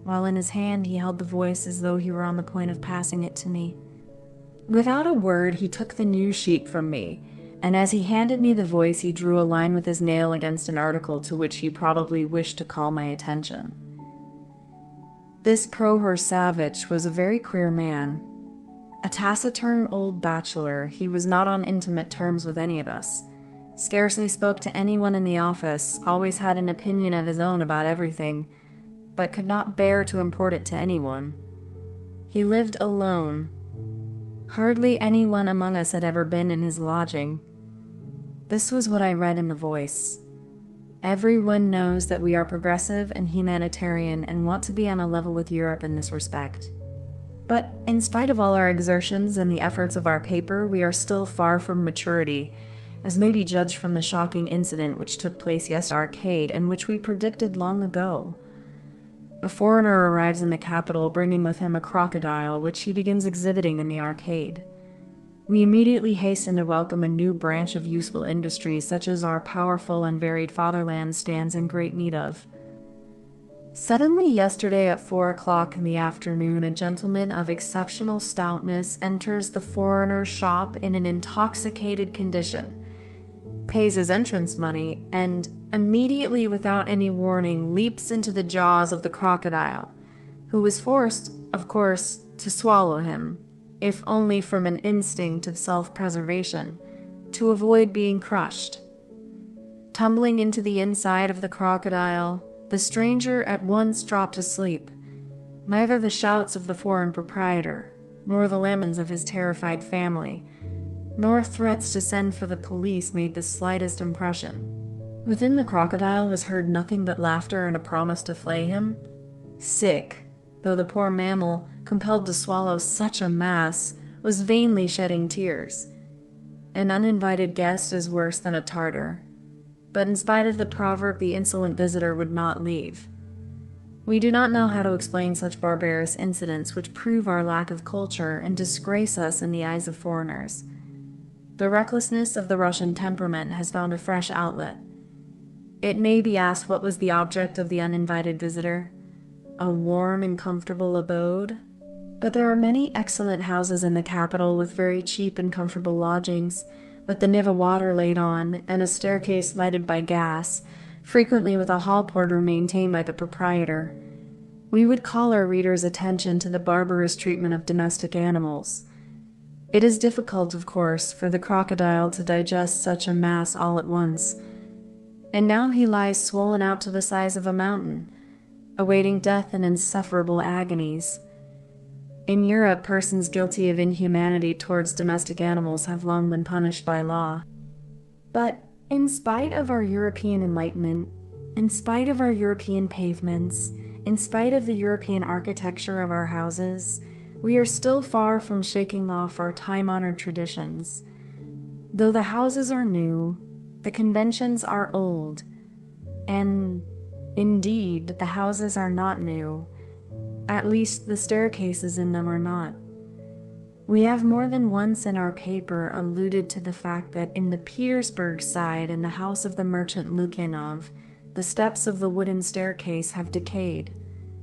while in his hand he held the voice as though he were on the point of passing it to me. Without a word, he took the news sheet from me, and as he handed me the voice, he drew a line with his nail against an article to which he probably wished to call my attention. This Prohor Savage was a very queer man. A taciturn old bachelor, he was not on intimate terms with any of us, scarcely spoke to anyone in the office, always had an opinion of his own about everything, but could not bear to impart it to anyone. He lived alone. Hardly anyone among us had ever been in his lodging. This was what I read in the voice. Everyone knows that we are progressive and humanitarian and want to be on a level with Europe in this respect. But in spite of all our exertions and the efforts of our paper, we are still far from maturity, as may be judged from the shocking incident which took place yesterday at the arcade and which we predicted long ago. A foreigner arrives in the capital bringing with him a crocodile, which he begins exhibiting in the arcade. We immediately hasten to welcome a new branch of useful industry such as our powerful and varied fatherland stands in great need of. Suddenly yesterday at 4 o'clock in the afternoon, a gentleman of exceptional stoutness enters the foreigner's shop in an intoxicated condition, pays his entrance money, and immediately without any warning leaps into the jaws of the crocodile, who was forced, of course, to swallow him, if only from an instinct of self-preservation, to avoid being crushed. Tumbling into the inside of the crocodile, the stranger at once dropped asleep. Neither the shouts of the foreign proprietor, nor the laments of his terrified family, nor threats to send for the police made the slightest impression. Within the crocodile was heard nothing but laughter and a promise to flay him. Sick, though the poor mammal, compelled to swallow such a mass, was vainly shedding tears. An uninvited guest is worse than a Tartar. But in spite of the proverb, the insolent visitor would not leave. We do not know how to explain such barbarous incidents which prove our lack of culture and disgrace us in the eyes of foreigners. The recklessness of the Russian temperament has found a fresh outlet. It may be asked what was the object of the uninvited visitor. A warm and comfortable abode? But there are many excellent houses in the capital with very cheap and comfortable lodgings, with the Neva water laid on, and a staircase lighted by gas, frequently with a hall porter maintained by the proprietor. We would call our readers' attention to the barbarous treatment of domestic animals. It is difficult, of course, for the crocodile to digest such a mass all at once, and now he lies swollen out to the size of a mountain, awaiting death in insufferable agonies. In Europe, persons guilty of inhumanity towards domestic animals have long been punished by law. But in spite of our European enlightenment, in spite of our European pavements, in spite of the European architecture of our houses, we are still far from shaking off our time-honored traditions. Though the houses are new, the conventions are old, and indeed, the houses are not new. At least the staircases in them are not. We have more than once in our paper alluded to the fact that in the Petersburg side in the house of the merchant Lukyanov, the steps of the wooden staircase have decayed,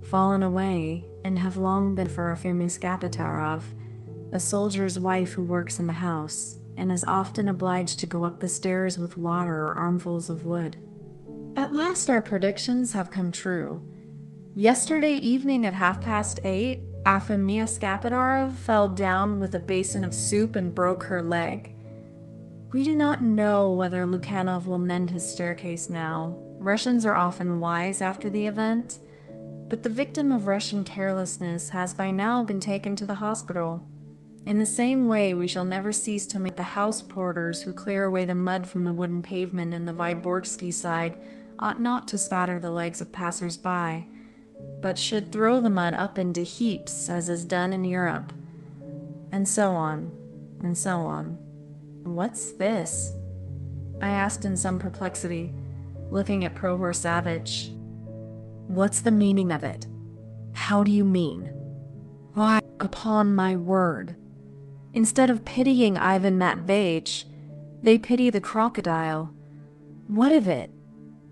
fallen away, and have long been for a famous Gapitarov, a soldier's wife who works in the house, and is often obliged to go up the stairs with water or armfuls of wood. At last our predictions have come true. Yesterday evening at 8:30, Afimia Skapidarov fell down with a basin of soup and broke her leg. We do not know whether Lukyanov will mend his staircase now. Russians are often wise after the event, but the victim of Russian carelessness has by now been taken to the hospital. In the same way, we shall never cease to make the house porters who clear away the mud from the wooden pavement in the Vyborgsky side ought not to spatter the legs of passers-by, but should throw the mud up into heaps, as is done in Europe. And so on, and so on. What's this? I asked in some perplexity, looking at Prohor Savage. What's the meaning of it? How do you mean? Why, upon my word. Instead of pitying Ivan Matveyevich, they pity the crocodile. What of it?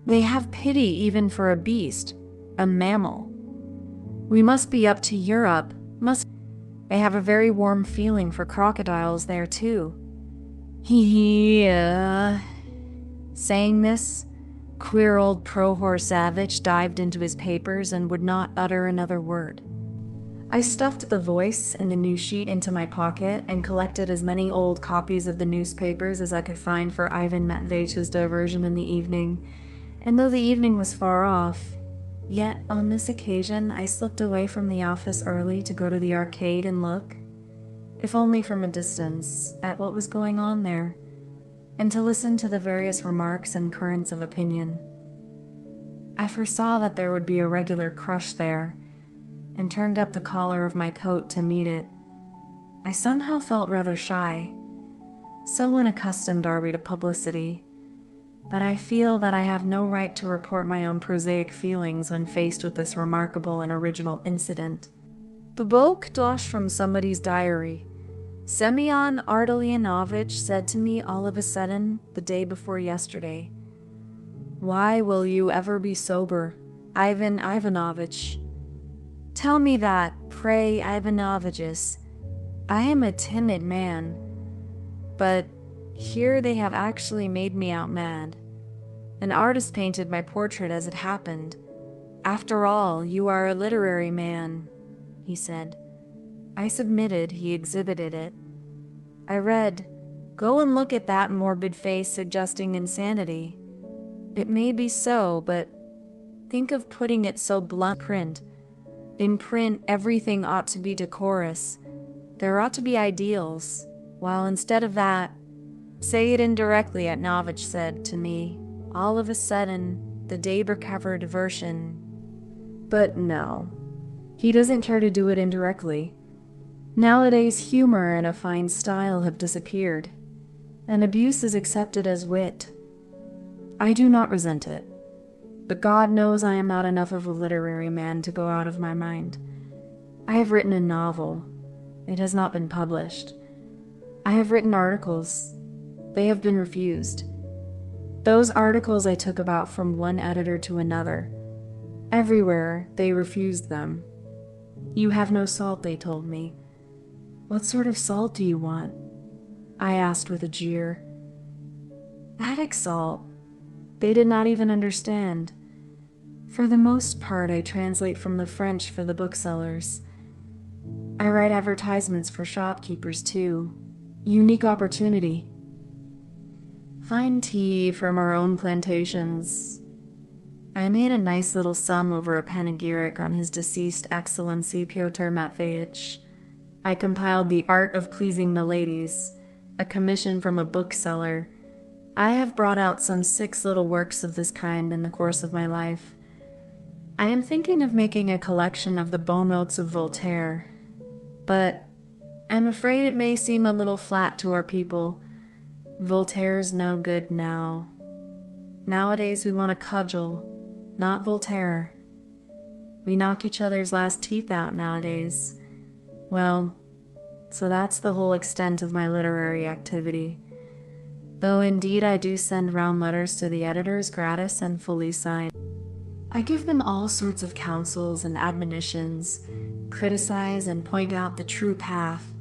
They have pity even for a beast, a mammal. We must be up to Europe, must. They have a very warm feeling for crocodiles there too. Saying this, queer old Prohor Savage dived into his papers and would not utter another word. I stuffed the Voice and the news sheet into my pocket and collected as many old copies of the newspapers as I could find for Ivan Matveyevich's diversion in the evening, and though the evening was far off, yet on this occasion I slipped away from the office early to go to the arcade and look, if only from a distance, at what was going on there, and to listen to the various remarks and currents of opinion. I foresaw that there would be a regular crush there, and turned up the collar of my coat to meet it. I somehow felt rather shy. So unaccustomed are we to publicity, but I feel that I have no right to report my own prosaic feelings when faced with this remarkable and original incident. Bobok dosh from somebody's diary. Semyon Ardalyanovich said to me all of a sudden, the day before yesterday, "Why will you ever be sober, Ivan Ivanovich? Tell me that, pray, Ivanoviches. I am a timid man, but here they have actually made me out mad. An artist painted my portrait as it happened. After all, you are a literary man," he said. I submitted. He exhibited it. I read, "Go and look at that morbid face suggesting insanity. It may be so, but think of putting it so blunt print. In print, everything ought to be decorous. There ought to be ideals, while instead of that, say it indirectly," Atnovich said to me, all of a sudden, the day-recover diversion. But no, he doesn't care to do it indirectly. Nowadays, humor and a fine style have disappeared, and abuse is accepted as wit. I do not resent it. But God knows I am not enough of a literary man to go out of my mind. I have written a novel. It has not been published. I have written articles. They have been refused. Those articles I took about from one editor to another. Everywhere, they refused them. "You have no salt," they told me. "What sort of salt do you want?" I asked with a jeer. Attic salt. They did not even understand. For the most part, I translate from the French for the booksellers. I write advertisements for shopkeepers, too. Unique opportunity. Fine tea from our own plantations. I made a nice little sum over a panegyric on His deceased Excellency Pyotr Matveyevich. I compiled The Art of Pleasing the Ladies, a commission from a bookseller. I have brought out some 6 little works of this kind in the course of my life. I am thinking of making a collection of the beaux mots of Voltaire, but I'm afraid it may seem a little flat to our people. Voltaire's no good now. Nowadays we want a cudgel, not Voltaire. We knock each other's last teeth out nowadays. Well, so that's the whole extent of my literary activity. Though indeed I do send round letters to the editors gratis and fully signed. I give them all sorts of counsels and admonitions, criticize and point out the true path.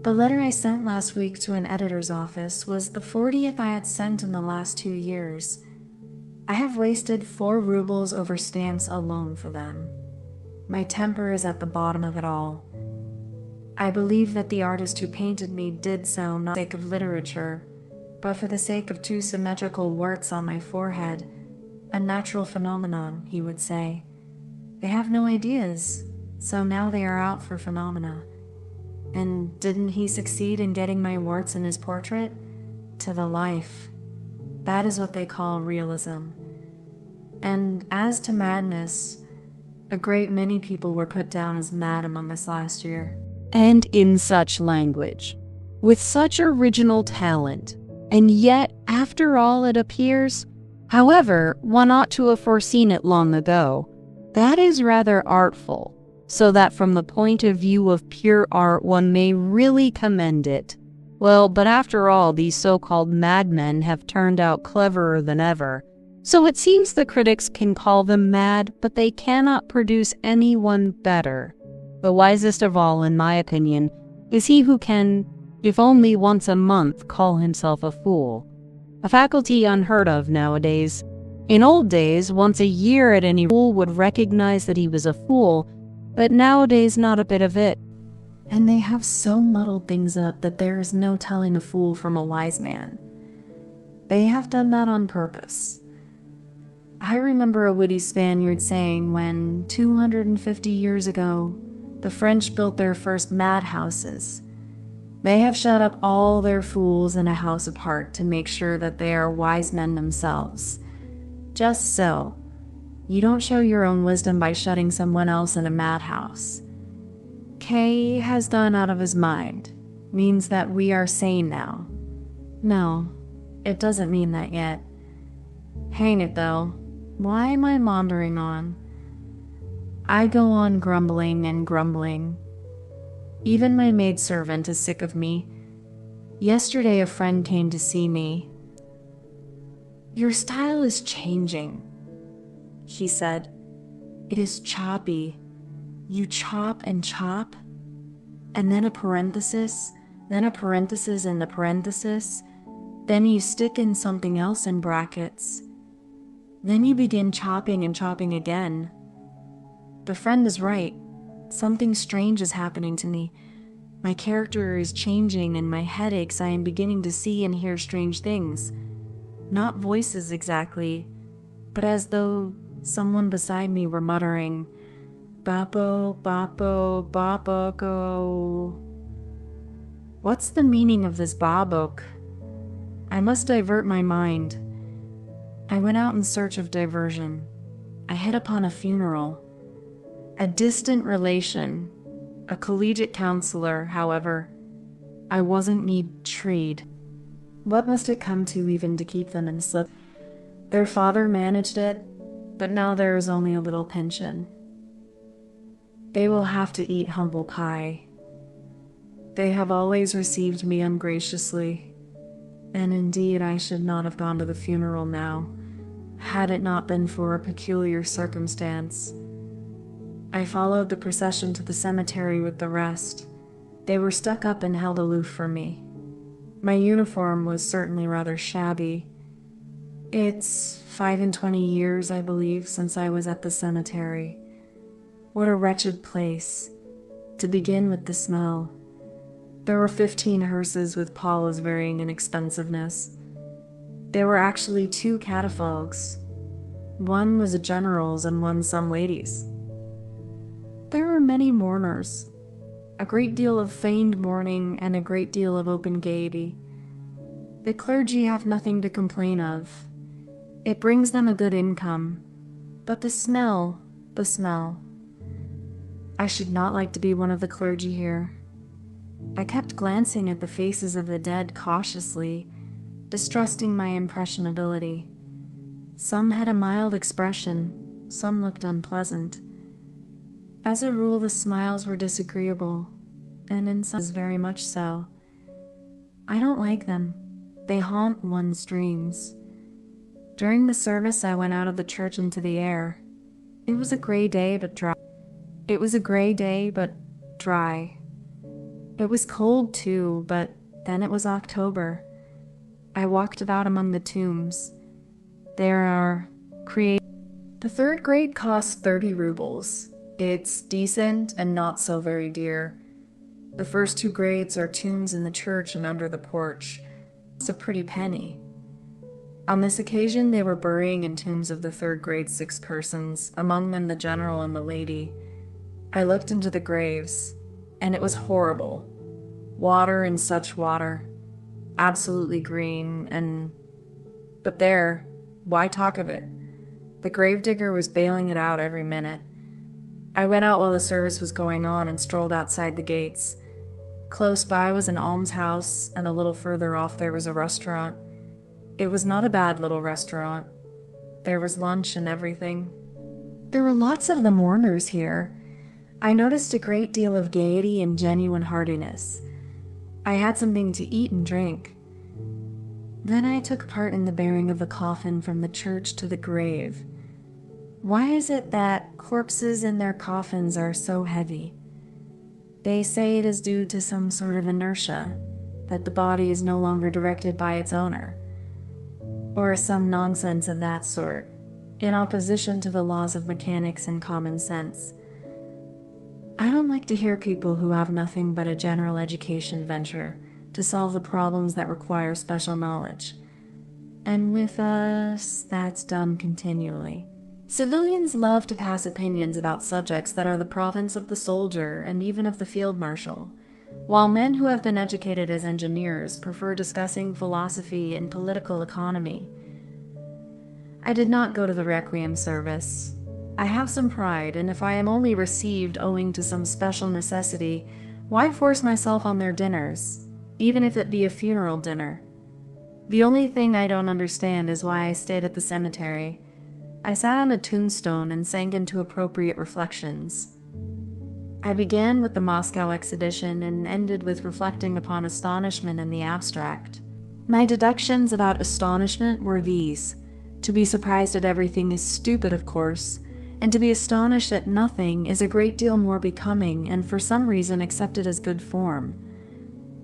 The letter I sent last week to an editor's office was the 40th I had sent in the last 2 years. I have wasted 4 rubles over stamps alone for them. My temper is at the bottom of it all. I believe that the artist who painted me did so not for the sake of literature, but for the sake of 2 symmetrical warts on my forehead. A natural phenomenon, he would say. They have no ideas, so now they are out for phenomena. And didn't he succeed in getting my warts in his portrait? To the life. That is what they call realism. And as to madness, a great many people were put down as mad among us last year. And in such language, with such original talent, and yet, after all, it appears, however, one ought to have foreseen it long ago. That is rather artful, so that from the point of view of pure art one may really commend it. Well, but after all, these so-called madmen have turned out cleverer than ever. So it seems the critics can call them mad, but they cannot produce anyone better. The wisest of all, in my opinion, is he who can, if only once a month, call himself a fool. A faculty unheard of nowadays. In old days, once a year at any fool would recognize that he was a fool, but nowadays not a bit of it. And they have so muddled things up that there is no telling a fool from a wise man. They have done that on purpose. I remember a witty Spaniard saying when, 250 years ago, the French built their first madhouses, they have shut up all their fools in a house apart to make sure that they are wise men themselves. Just so. You don't show your own wisdom by shutting someone else in a madhouse. K has done out of his mind means that we are sane now. No, it doesn't mean that yet. Hang it though, why am I maundering on? I go on grumbling and grumbling. Even my maidservant is sick of me. Yesterday a friend came to see me. "Your style is changing," she said. "It is choppy. You chop and chop, and then a parenthesis, then a parenthesis and a parenthesis, then you stick in something else in brackets. Then you begin chopping and chopping again." The friend is right. Something strange is happening to me. My character is changing, and my head aches. I am beginning to see and hear strange things. Not voices exactly, but as though someone beside me were muttering, "Bapo, bapo, baboko." What's the meaning of this Bobok? I must divert my mind. I went out in search of diversion. I hit upon a funeral. A distant relation, a collegiate counselor, however. I wasn't need-treed. What must it come to even to keep them in slip? Their father managed it, but now there is only a little pension. They will have to eat humble pie. They have always received me ungraciously, and indeed I should not have gone to the funeral now, had it not been for a peculiar circumstance. I followed the procession to the cemetery with the rest. They were stuck up and held aloof from me. My uniform was certainly rather shabby. It's 25 years, I believe, since I was at the cemetery. What a wretched place. To begin with the smell. There were 15 hearses with palls varying in expensiveness. There were actually 2 catafalques. One was a general's and one some ladies'. There were many mourners, a great deal of feigned mourning and a great deal of open gaiety. The clergy have nothing to complain of. It brings them a good income. But the smell. I should not like to be one of the clergy here. I kept glancing at the faces of the dead cautiously, distrusting my impressionability. Some had a mild expression, some looked unpleasant. As a rule, the smiles were disagreeable, and in some very much so. I don't like them. They haunt one's dreams. During the service, I went out of the church into the air. It was a gray day, but dry. It was cold, too, but then it was October. I walked about among the tombs. There are create. The third grade costs 30 rubles. It's decent and not so very dear. The first two grades are tombs in the church and under the porch. It's a pretty penny. On this occasion, they were burying in tombs of the third grade 6 persons, among them the general and the lady. I looked into the graves, and it was horrible. Water and such water. Absolutely green, But there, why talk of it? The gravedigger was bailing it out every minute. I went out while the service was going on and strolled outside the gates. Close by was an almshouse, and a little further off there was a restaurant. It was not a bad little restaurant. There was lunch and everything. There were lots of the mourners here. I noticed a great deal of gaiety and genuine heartiness. I had something to eat and drink. Then I took part in the bearing of the coffin from the church to the grave. Why is it that corpses in their coffins are so heavy? They say it is due to some sort of inertia, that the body is no longer directed by its owner, or some nonsense of that sort, in opposition to the laws of mechanics and common sense. I don't like to hear people who have nothing but a general education venture to solve the problems that require special knowledge. And with us, that's done continually. Civilians love to pass opinions about subjects that are the province of the soldier and even of the field marshal, while men who have been educated as engineers prefer discussing philosophy and political economy. I did not go to the requiem service. I have some pride, and if I am only received owing to some special necessity, why force myself on their dinners, even if it be a funeral dinner? The only thing I don't understand is why I stayed at the cemetery. I sat on a tombstone and sank into appropriate reflections. I began with the Moscow expedition and ended with reflecting upon astonishment in the abstract. My deductions about astonishment were these: to be surprised at everything is stupid, of course, and to be astonished at nothing is a great deal more becoming and for some reason accepted as good form.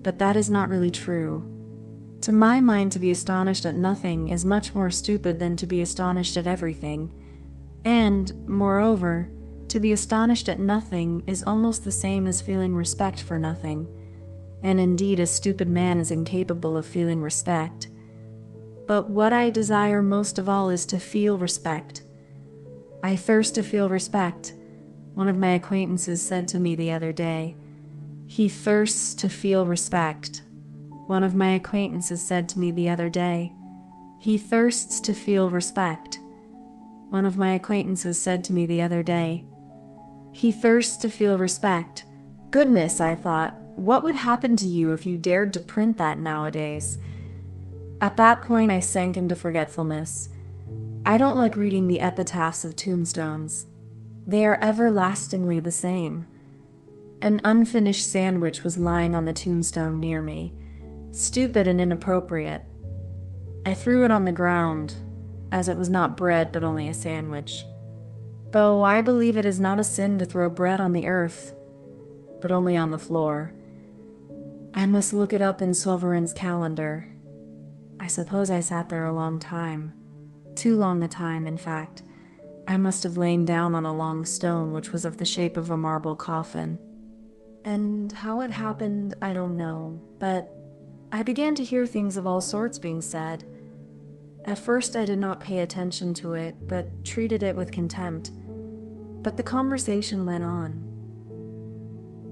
But that is not really true. To my mind, to be astonished at nothing is much more stupid than to be astonished at everything. And, moreover, to be astonished at nothing is almost the same as feeling respect for nothing. And indeed, a stupid man is incapable of feeling respect. But what I desire most of all is to feel respect. I thirst to feel respect, one of my acquaintances said to me the other day. He thirsts to feel respect. One of my acquaintances said to me the other day. He thirsts to feel respect. One of my acquaintances said to me the other day. He thirsts to feel respect. Goodness, I thought, what would happen to you if you dared to print that nowadays? At that point I sank into forgetfulness. I don't like reading the epitaphs of tombstones. They are everlastingly the same. An unfinished sandwich was lying on the tombstone near me, stupid and inappropriate. I threw it on the ground, as it was not bread but only a sandwich. Though I believe it is not a sin to throw bread on the earth, but only on the floor. I must look it up in Sovereign's calendar. I suppose I sat there a long time. Too long a time, in fact. I must have lain down on a long stone which was of the shape of a marble coffin. And how it happened, I don't know, but I began to hear things of all sorts being said. At first I did not pay attention to it, but treated it with contempt. But the conversation went on.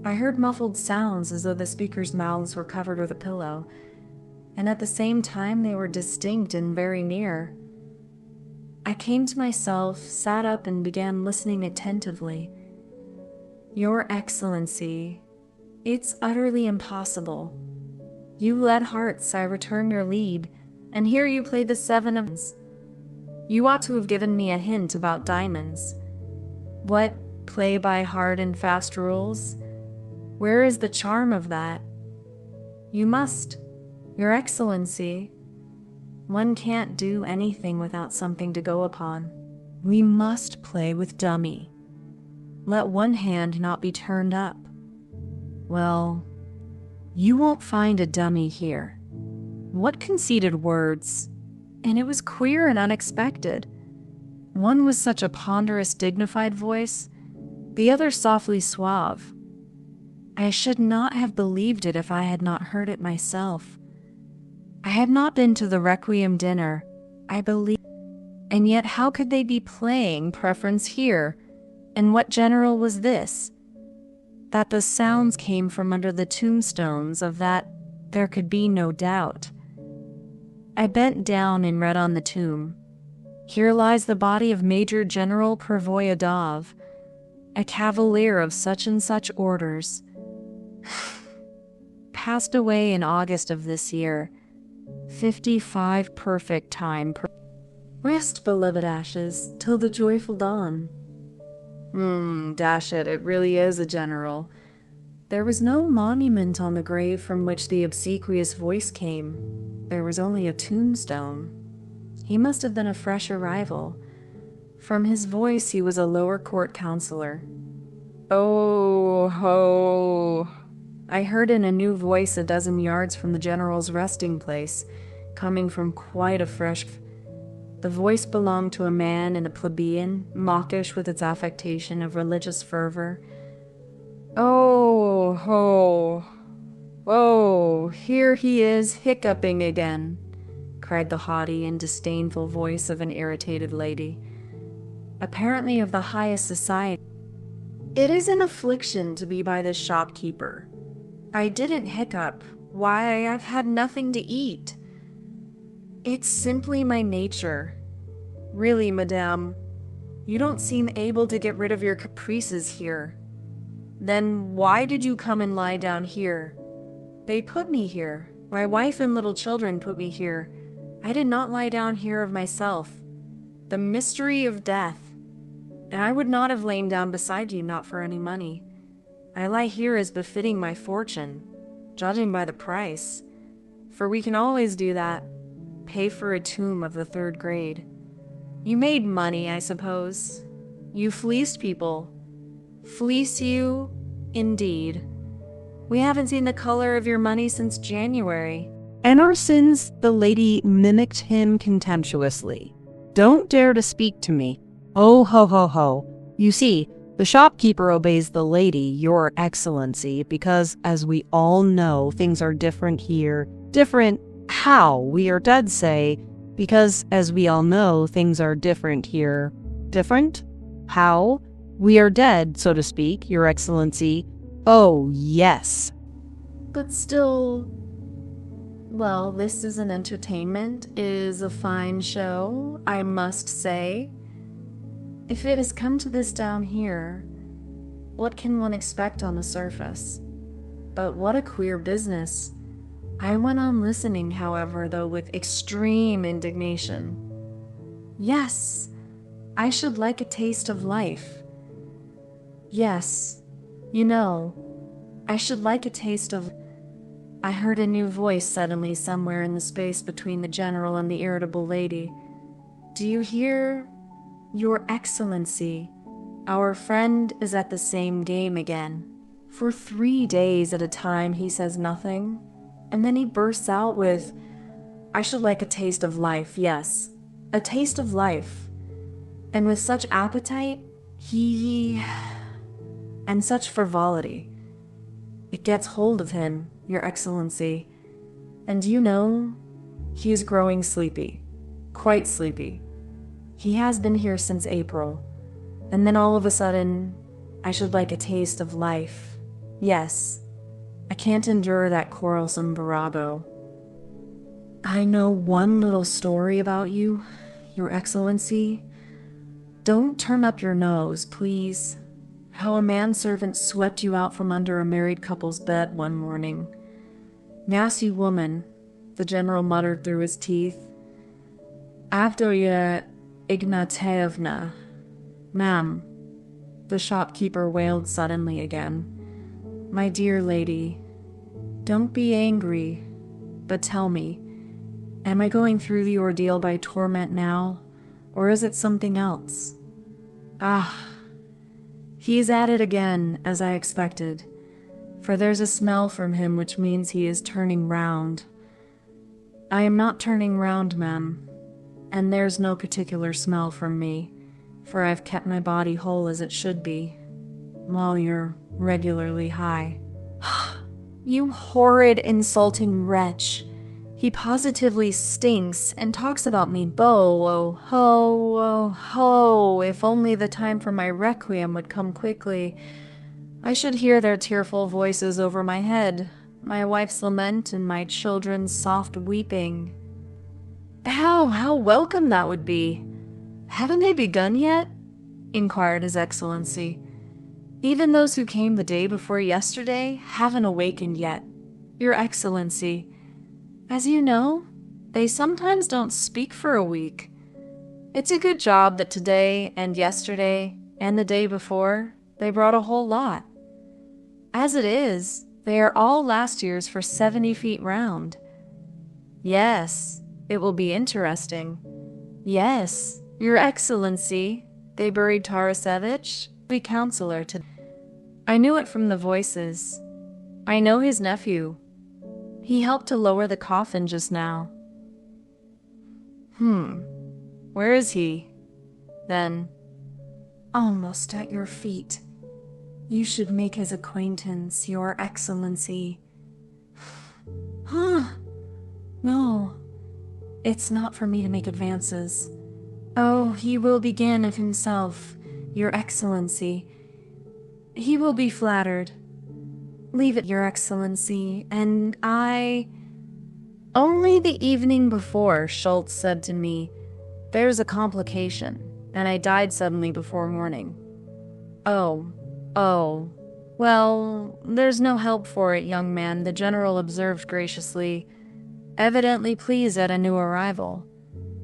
I heard muffled sounds as though the speakers' mouths were covered with a pillow, and at the same time they were distinct and very near. I came to myself, sat up, and began listening attentively. Your Excellency, it's utterly impossible. You led hearts, I return your lead, and here you play the 7 of diamonds. You ought to have given me a hint about diamonds. What, play by hard and fast rules? Where is the charm of that? You must, Your Excellency. One can't do anything without something to go upon. We must play with dummy. Let one hand not be turned up. Well, you won't find a dummy here. What conceited words! And it was queer and unexpected. One was such a ponderous, dignified voice, the other softly suave. I should not have believed it if I had not heard it myself. I had not been to the Requiem dinner, I believe, and yet how could they be playing preference here? And what general was this? That the sounds came from under the tombstones of that, there could be no doubt. I bent down and read on the tomb. Here lies the body of Major General Pervoyedov, a cavalier of such and such orders. Passed away in August of this year. 55 perfect time. Rest, beloved ashes, till the joyful dawn. Dash it, it really is a general. There was no monument on the grave from which the obsequious voice came. There was only a tombstone. He must have been a fresh arrival. From his voice, he was a lower court counselor. Oh, ho! I heard in a new voice a dozen yards from the general's resting place, coming from quite a fresh... The voice belonged to a man in a plebeian, mawkish with its affectation of religious fervor. Oh, ho! Oh, here he is, hiccuping again, cried the haughty and disdainful voice of an irritated lady, apparently of the highest society. It is an affliction to be by this shopkeeper. I didn't hiccup. Why, I've had nothing to eat. It's simply my nature. Really, madame, you don't seem able to get rid of your caprices here. Then why did you come and lie down here? They put me here. My wife and little children put me here. I did not lie down here of myself. The mystery of death. And I would not have lain down beside you not for any money. I lie here as befitting my fortune, judging by the price. For we can always do that. Pay for a tomb of the 3rd grade. You made money, I suppose. You fleeced people. Fleece you, indeed. We haven't seen the color of your money since January. And our sins, the lady mimicked him contemptuously. Don't dare to speak to me. Oh, ho, ho, ho. You see, the shopkeeper obeys the lady, your excellency, because, as we all know, things are different here. Different how, we are dead say, because, as we all know, things are different here. Different? How? We are dead, so to speak, your excellency. Oh, yes. But still... Well, this is an entertainment, is a fine show, I must say. If it has come to this down here, what can one expect on the surface? But what a queer business. I went on listening, however, though with extreme indignation. Yes, I should like a taste of life. Yes, you know, I should like a taste of... I heard a new voice suddenly somewhere in the space between the general and the irritable lady. Do you hear? Your Excellency, our friend is at the same game again. For 3 days at a time he says nothing, and then he bursts out with, I should like a taste of life, yes, a taste of life. And with such appetite, and such frivolity. It gets hold of him, Your Excellency. And you know, he is growing sleepy. Quite sleepy. He has been here since April. And then all of a sudden, I should like a taste of life. Yes, I can't endure that quarrelsome Barabo. I know one little story about you, Your Excellency. Don't turn up your nose, please. How a manservant swept you out from under a married couple's bed one morning. Nasty woman, the general muttered through his teeth. Avdoya Ignatievna. Ma'am, the shopkeeper wailed suddenly again. My dear lady, don't be angry, but tell me, am I going through the ordeal by torment now, or is it something else? Ah, he's at it again, as I expected, for there's a smell from him which means he is turning round. I am not turning round, ma'am, and there's no particular smell from me. for I've kept my body whole as it should be, while you're regularly high." You horrid, insulting wretch. He positively stinks and talks about me oh ho. If only the time for my requiem would come quickly. I should hear their tearful voices over my head, my wife's lament and my children's soft weeping. How welcome that would be. Haven't they begun yet? Inquired His Excellency. Even those who came the day before yesterday haven't awakened yet, Your Excellency. As you know, they sometimes don't speak for a week. It's a good job that today and yesterday and the day before they brought a whole lot. As it is, they are all last year's for 70 feet round. Yes, it will be interesting. Yes, Your Excellency, they buried Tarasevich, the counselor, to... I knew it from the voices. I know his nephew. He helped to lower the coffin just now. Where is he, then? Almost at your feet. You should make his acquaintance, Your Excellency. No, it's not for me to make advances. Oh, he will begin of himself, Your Excellency. He will be flattered. Leave it, Your Excellency, and I... Only the evening before, Schultz said to me, "There's a complication, and I died suddenly before morning." Oh. Well, there's no help for it, young man, the general observed graciously, evidently pleased at a new arrival.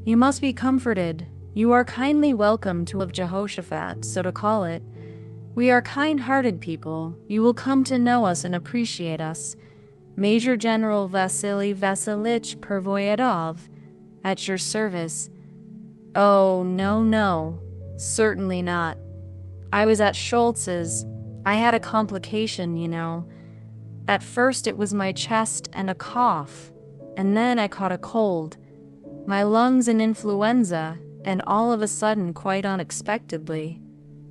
You must be comforted. You are kindly welcome to of Jehoshaphat, so to call it. We are kind-hearted people. You will come to know us and appreciate us. Major General Vasily Vasilich Pervoyedov, at your service. Oh, no. Certainly not. I was at Schultz's. I had a complication, you know. At first it was my chest and a cough, and then I caught a cold. My lungs an influenza, and all of a sudden, quite unexpectedly.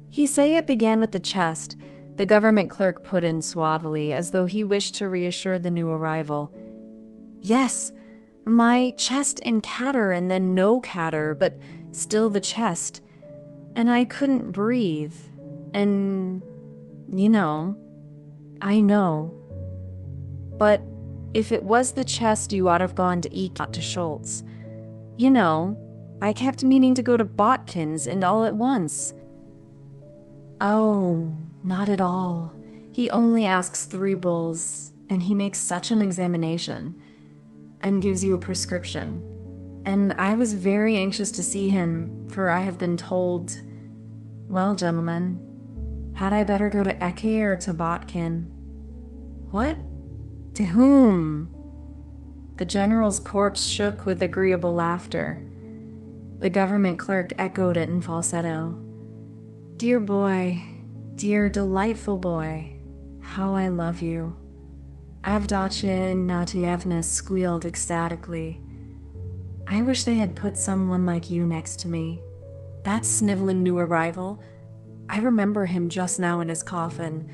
He say it began with the chest, the government clerk put in suavely, as though he wished to reassure the new arrival. Yes, my chest and catarrh, and then no catarrh, but still the chest. And I couldn't breathe. And, you know, I know. But if it was the chest, you ought to have gone to eat, not to Schultz. You know, I kept meaning to go to Botkin's, and all at once. Oh, not at all. He only asks 3 bulls, and he makes such an examination, and gives you a prescription. And I was very anxious to see him, for I have been told... Well, gentlemen, had I better go to Ecke or to Botkin? What? To whom? The general's corpse shook with agreeable laughter. The government clerk echoed it in falsetto. Dear boy, dear delightful boy, how I love you. Avdotya Ignatievna squealed ecstatically. I wish they had put someone like you next to me. That sniveling new arrival, I remember him just now in his coffin,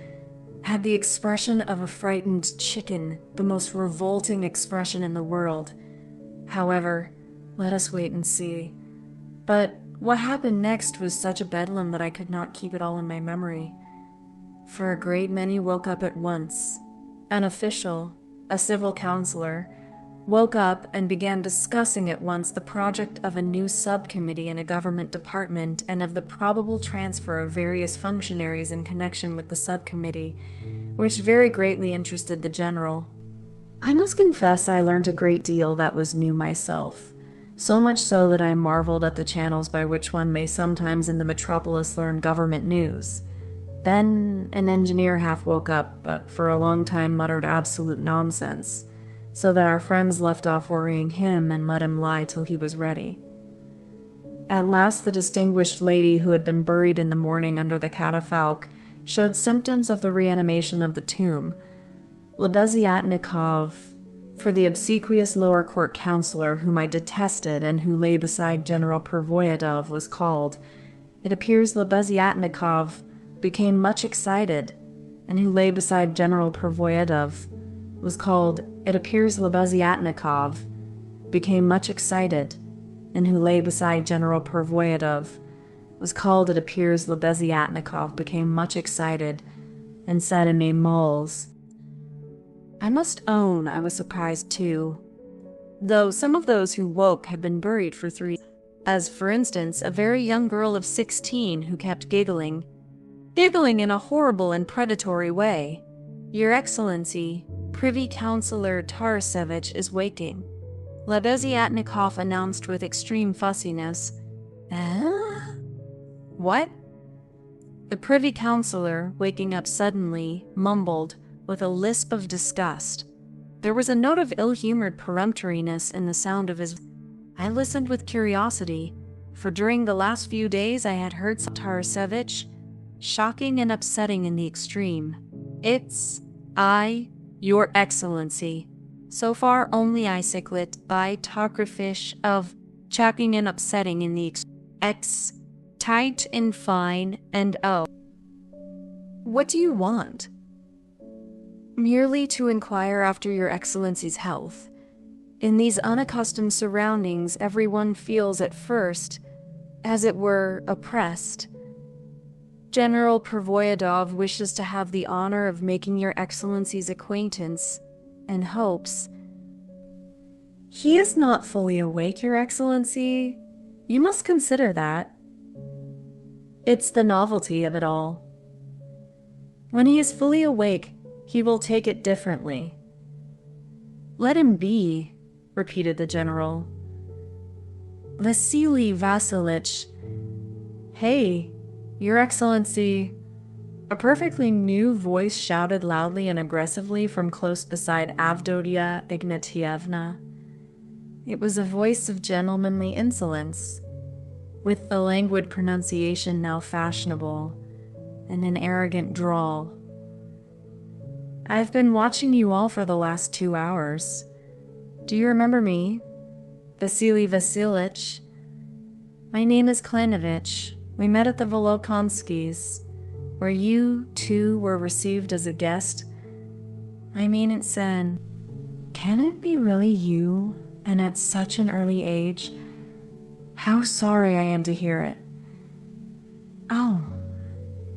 had the expression of a frightened chicken, the most revolting expression in the world. However, let us wait and see. But what happened next was such a bedlam that I could not keep it all in my memory. For a great many woke up at once. An official, a civil councillor, woke up and began discussing at once the project of a new subcommittee in a government department and of the probable transfer of various functionaries in connection with the subcommittee, which very greatly interested the general. I must confess I learned a great deal that was new myself, so much so that I marveled at the channels by which one may sometimes in the metropolis learn government news. Then an engineer half woke up, but for a long time muttered absolute nonsense, so that our friends left off worrying him and let him lie till he was ready. At last the distinguished lady who had been buried in the morning under the catafalque showed symptoms of the reanimation of the tomb. Lebeziatnikov, for the obsequious lower court councillor whom I detested and who lay beside General Pervoyedov, was called, It appears Lebeziatnikov became much excited, and who lay beside General Pervoyedov was called, it appears Lebeziatnikov became much excited, and who lay beside General Pervoyedov was called, it appears Lebeziatnikov became much excited, and said in a moles. I must own I was surprised too, though some of those who woke had been buried for 3 as for instance a very young girl of 16 who kept giggling in a horrible and predatory way. Your Excellency, Privy Councillor Tarasevich is waking, Lebeziatnikov announced with extreme fussiness. What? The Privy Councillor, waking up suddenly, mumbled, with a lisp of disgust. There was a note of ill-humored peremptoriness in the sound of his. I listened with curiosity, for during the last few days I had heard Tarasevich, shocking and upsetting in the extreme. It's Your Excellency. So far only I cyclet by Tarkrifish of shocking and upsetting in the tight and fine, and oh. What do you want? Merely to inquire after Your Excellency's health. In these unaccustomed surroundings, everyone feels at first, as it were, oppressed. General Pervoyedov wishes to have the honor of making Your Excellency's acquaintance, and hopes. He is not fully awake, Your Excellency. You must consider that. It's the novelty of it all. When he is fully awake, he will take it differently. Let him be, repeated the general. Vasily Vasilich. Hey, Your Excellency. A perfectly new voice shouted loudly and aggressively from close beside Avdotia Ignatievna. It was a voice of gentlemanly insolence, with the languid pronunciation now fashionable, and an arrogant drawl. I've been watching you all for the last 2 hours. Do you remember me? Vasily Vasilich. My name is Klenovich. We met at the Volokonsky's, where you, too, were received as a guest. I mean it said, can it be really you, and at such an early age? How sorry I am to hear it. Oh,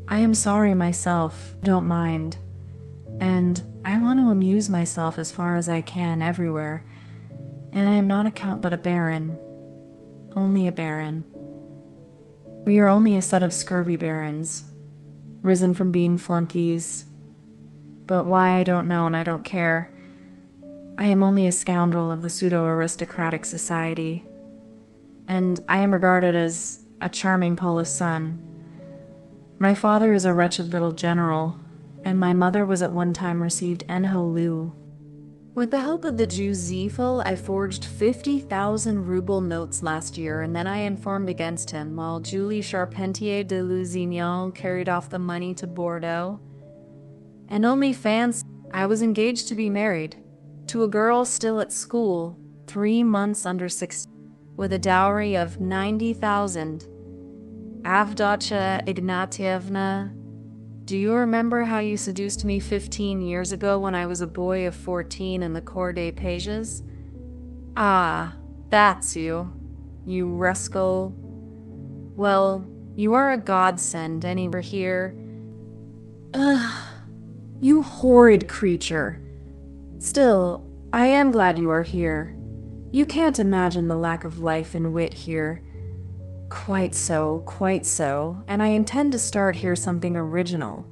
I am sorry myself, don't mind. And I want to amuse myself as far as I can everywhere. And I am not a count but a baron. Only a baron. We are only a set of scurvy barons, risen from being flunkies. But why I don't know and I don't care. I am only a scoundrel of the pseudo-aristocratic society. And I am regarded as a charming Polish son. My father is a wretched little general, and my mother was at one time received Enholu. With the help of the Jew Ziefel, I forged 50,000 ruble notes last year, and then I informed against him, while Julie Charpentier de Lusignan carried off the money to Bordeaux. And only fans, I was engaged to be married, to a girl still at school, 3 months under 6, with a dowry of 90,000. Avdotia Ignatievna, do you remember how you seduced me 15 years ago when I was a boy of 14 in the Cour des Pages? Ah, that's you, you rascal. Well, you are a godsend anywhere here. Ugh, you horrid creature. Still, I am glad you are here. You can't imagine the lack of life and wit here. Quite so, and I intend to start here something original.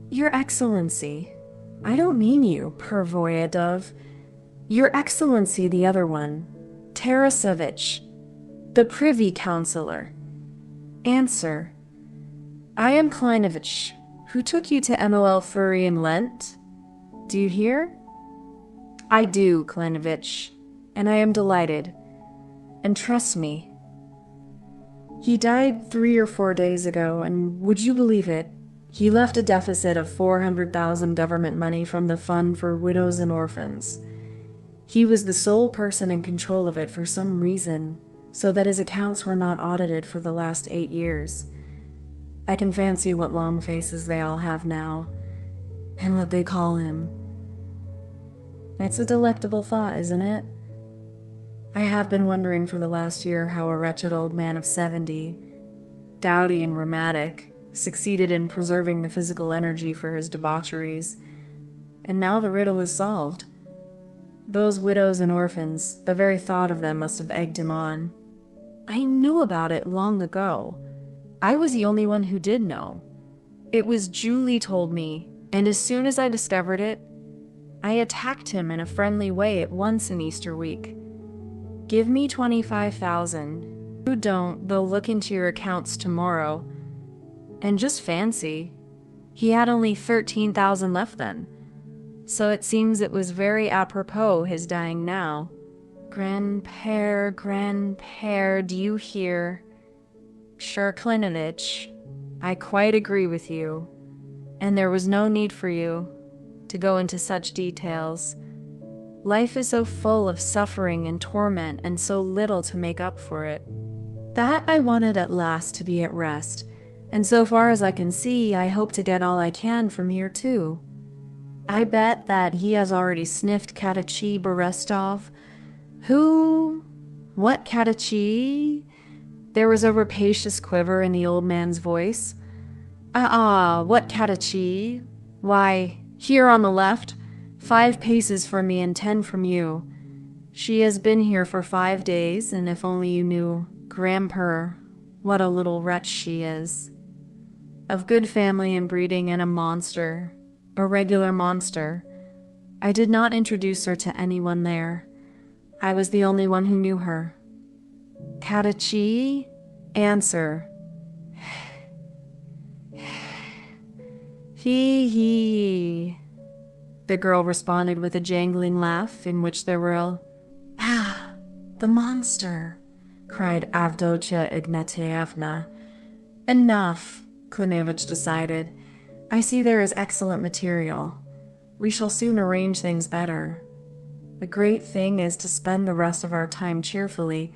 Your Excellency, I don't mean you, Pervoyedov. Your Excellency, the other one, Tarasevich, the Privy Councillor. Answer. I am Klenovich, who took you to MOL Fury in Lent. Do you hear? I do, Klenovich, and I am delighted. And trust me, he died 3 or 4 days ago, and would you believe it? He left a deficit of 400,000 government money from the Fund for Widows and Orphans. He was the sole person in control of it for some reason. so that his accounts were not audited for the last 8 years. I can fancy what long faces they all have now, and what they call him. It's a delectable thought, isn't it? I have been wondering for the last year how a wretched old man of 70, dowdy and rheumatic, succeeded in preserving the physical energy for his debaucheries, and now the riddle is solved. Those widows and orphans, the very thought of them must have egged him on. I knew about it long ago. I was the only one who did know. It was Julie told me, and as soon as I discovered it, I attacked him in a friendly way at once in Easter week. Give me 25,000. Who don't, they'll look into your accounts tomorrow. And just fancy, he had only 13,000 left then. So it seems it was very apropos his dying now. Grandpère, do you hear? Sure, Klinovich, I quite agree with you. And there was no need for you to go into such details. Life is so full of suffering and torment and so little to make up for it. That I wanted at last to be at rest, and so far as I can see, I hope to get all I can from here too. I bet that he has already sniffed Katachi Berestov. Who? What Katachi? There was a rapacious quiver in the old man's voice. What Katachi? Why, here on the left, 5 paces from me and 10 from you. She has been here for 5 days, and if only you knew, Grandpère, what a little wretch she is. Of good family and breeding and a monster, a regular monster. I did not introduce her to anyone there. I was the only one who knew her. Katachi? Answer. He. The girl responded with a jangling laugh in which there were the monster, cried Avdotya Ignatievna. Enough, Klinovich decided. I see there is excellent material. We shall soon arrange things better. The great thing is to spend the rest of our time cheerfully.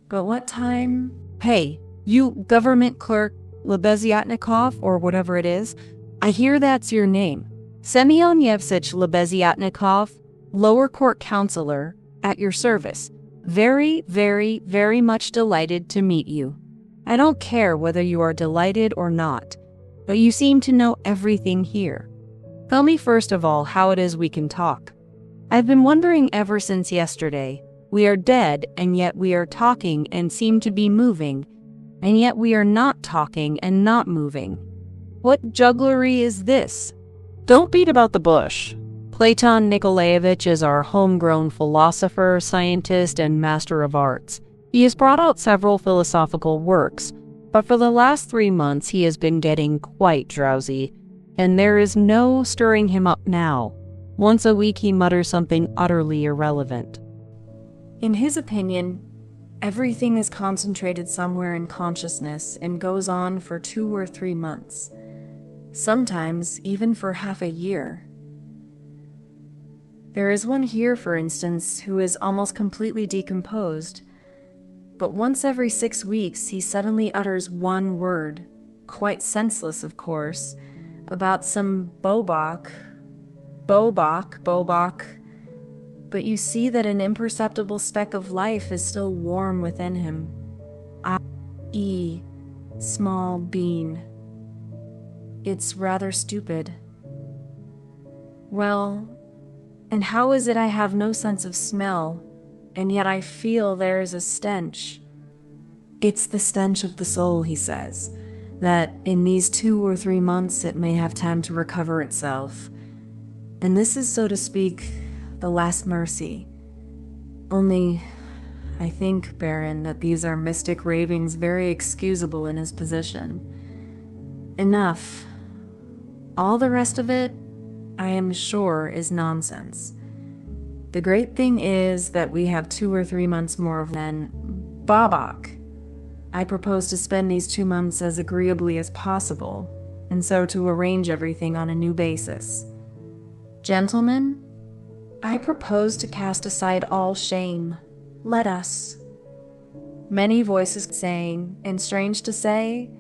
But what time? Hey, you government clerk Lebeziatnikov, or whatever it is. I hear that's your name. Semyon Yevsich Lebeziatnikov, lower court counselor, at your service. Very, very, very much delighted to meet you. I don't care whether you are delighted or not, but you seem to know everything here. Tell me first of all how it is we can talk. I've been wondering ever since yesterday. We are dead, and yet we are talking and seem to be moving, and yet we are not talking and not moving. What jugglery is this? Don't beat about the bush. Platon Nikolaevich is our homegrown philosopher, scientist, and master of arts. He has brought out several philosophical works, but for the last 3 months he has been getting quite drowsy, and there is no stirring him up now. Once a week he mutters something utterly irrelevant. In his opinion, everything is concentrated somewhere in consciousness and goes on for 2 or 3 months, sometimes even for half a year. There is one here, for instance, who is almost completely decomposed, but once every 6 weeks he suddenly utters one word, quite senseless of course, about some Bobok, but you see that an imperceptible speck of life is still warm within him. I.e., small bean. It's rather stupid. Well, and how is it I have no sense of smell, and yet I feel there is a stench? It's the stench of the soul, he says, that in these 2 or 3 months it may have time to recover itself. And this is, so to speak, the last mercy. Only, I think, Baron, that these are mystic ravings very excusable in his position. Enough. All the rest of it, I am sure, is nonsense. The great thing is that we have 2 or 3 months more of then Bobok. I propose to spend these 2 months as agreeably as possible, and so to arrange everything on a new basis. Gentlemen, I propose to cast aside all shame. Let us. Many voices sang, and strange to say,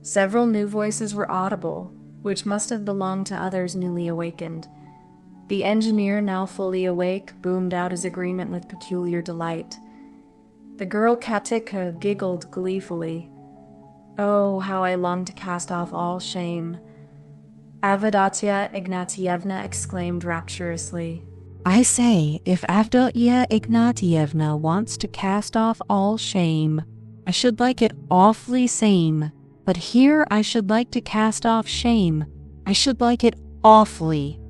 several new voices were audible, which must have belonged to others newly awakened. The engineer, now fully awake, boomed out his agreement with peculiar delight. The girl Katika giggled gleefully. Oh, how I longed to cast off all shame. Avdotia Ignatievna exclaimed rapturously. I say, if Avdotia Ignatievna wants to cast off all shame, I should like it awfully same. But here I should like to cast off shame. I should like it awfully.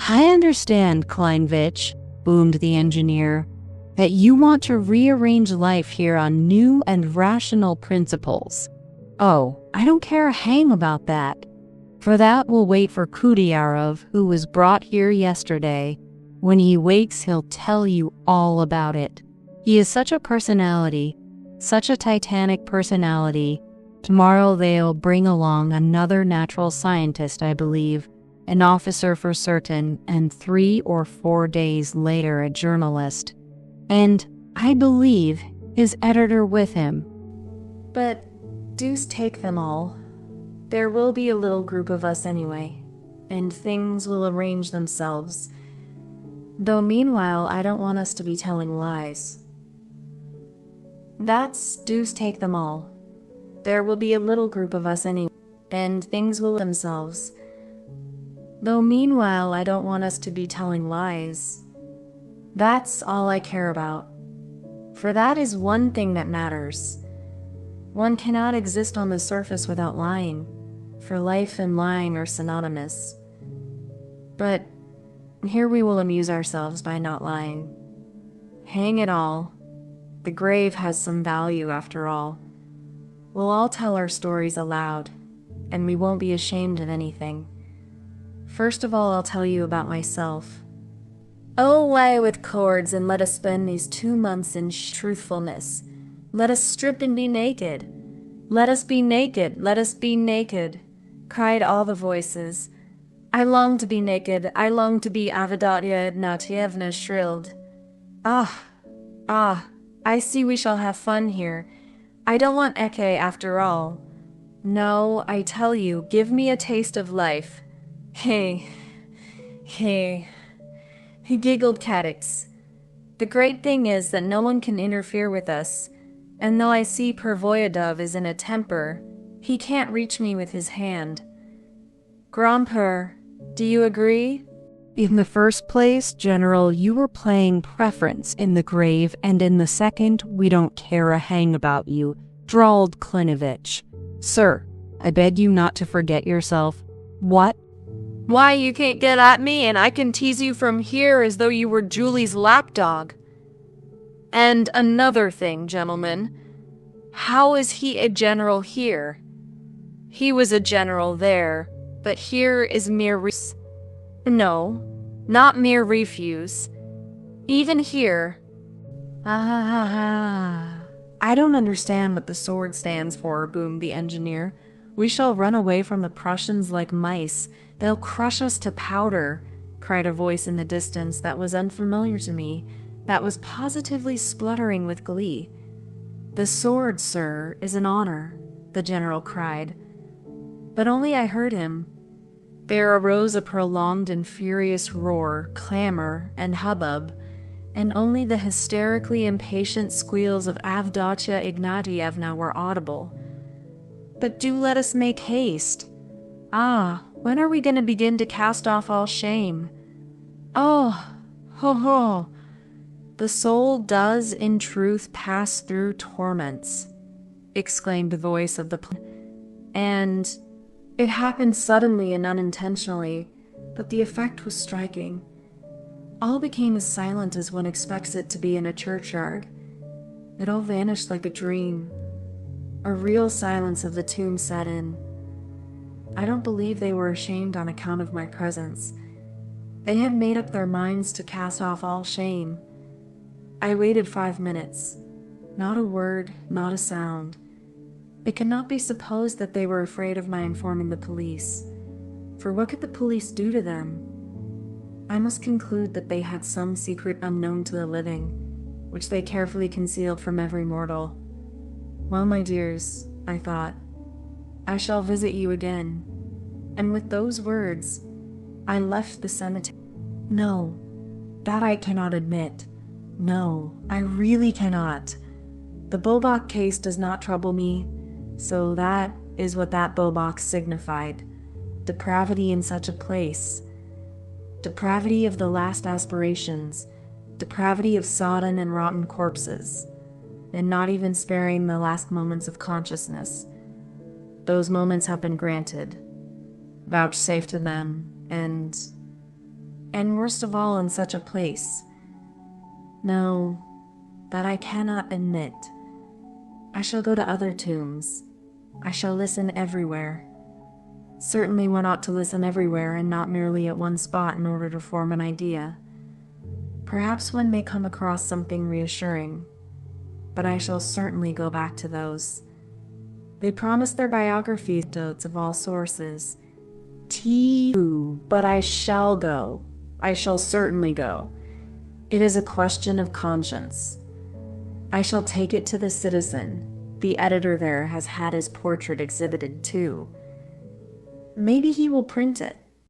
I understand, Kleinvich, boomed the engineer, that you want to rearrange life here on new and rational principles. Oh, I don't care a hang about that. For that will wait for Kudiarov, who was brought here yesterday. When he wakes, he'll tell you all about it. He is such a personality, such a titanic personality. Tomorrow they'll bring along another natural scientist, I believe, an officer for certain, and 3 or 4 days later a journalist. And, I believe, his editor with him. But deuce take them all. There will be a little group of us anyway, and things will arrange themselves. Though meanwhile, I don't want us to be telling lies. That's deuce take them all. There will be a little group of us anyway, and things will themselves. Though meanwhile, I don't want us to be telling lies. That's all I care about. For that is one thing that matters. One cannot exist on the surface without lying, for life and lying are synonymous. But here we will amuse ourselves by not lying. Hang it all. The grave has some value after all. We'll all tell our stories aloud, and we won't be ashamed of anything. First of all, I'll tell you about myself. Away with cords, and let us spend these 2 months in truthfulness. Let us strip and be naked. Let us be naked, let us be naked, cried all the voices. I long to be naked, I long to be, Avdotia Ignatievna shrilled. Ah, I see we shall have fun here. I don't want Eke after all. No, I tell you, give me a taste of life. Hey, he giggled Cadix. The great thing is that no one can interfere with us, and though I see Pervoyedov is in a temper, he can't reach me with his hand. Grandpère, do you agree? In the first place, General, you were playing preference in the grave, and in the second, we don't care a hang about you, drawled Klinovich. Sir, I beg you not to forget yourself. What? Why, you can't get at me, and I can tease you from here as though you were Julie's lapdog. And another thing, gentlemen. How is he a general here? He was a general there, but here is mere No, not mere refuse. Even here. I don't understand what the sword stands for, boomed the engineer. We shall run away from the Prussians like mice. They'll crush us to powder, cried a voice in the distance that was unfamiliar to me, that was positively spluttering with glee. The sword, sir, is an honor, the general cried. But only I heard him. There arose a prolonged and furious roar, clamor, and hubbub, and only the hysterically impatient squeals of Avdotia Ignatievna were audible. But do let us make haste. When are we going to begin to cast off all shame? Oh, ho ho! The soul does, in truth, pass through torments, exclaimed the voice of the and it happened suddenly and unintentionally, but the effect was striking. All became as silent as one expects it to be in a churchyard. It all vanished like a dream. A real silence of the tomb set in. I don't believe they were ashamed on account of my presence. They had made up their minds to cast off all shame. I waited 5 minutes. Not a word, not a sound. It could not be supposed that they were afraid of my informing the police. For what could the police do to them? I must conclude that they had some secret unknown to the living, which they carefully concealed from every mortal. Well, my dears, I thought, I shall visit you again. And with those words, I left the cemetery. No, that I cannot admit. No, I really cannot. The Bobok case does not trouble me, so that is what that Bobok signified. Depravity in such a place. Depravity of the last aspirations. Depravity of sodden and rotten corpses. And not even sparing the last moments of consciousness. Those moments have been granted, vouchsafed to them, and worst of all in such a place. No, that I cannot admit. I shall go to other tombs. I shall listen everywhere. Certainly one ought to listen everywhere and not merely at one spot in order to form an idea. Perhaps one may come across something reassuring, but I shall certainly go back to those. They promise their biographies notes of all sources. But I shall go. I shall certainly go. It is a question of conscience. I shall take it to the Citizen. The editor there has had his portrait exhibited too. Maybe he will print it.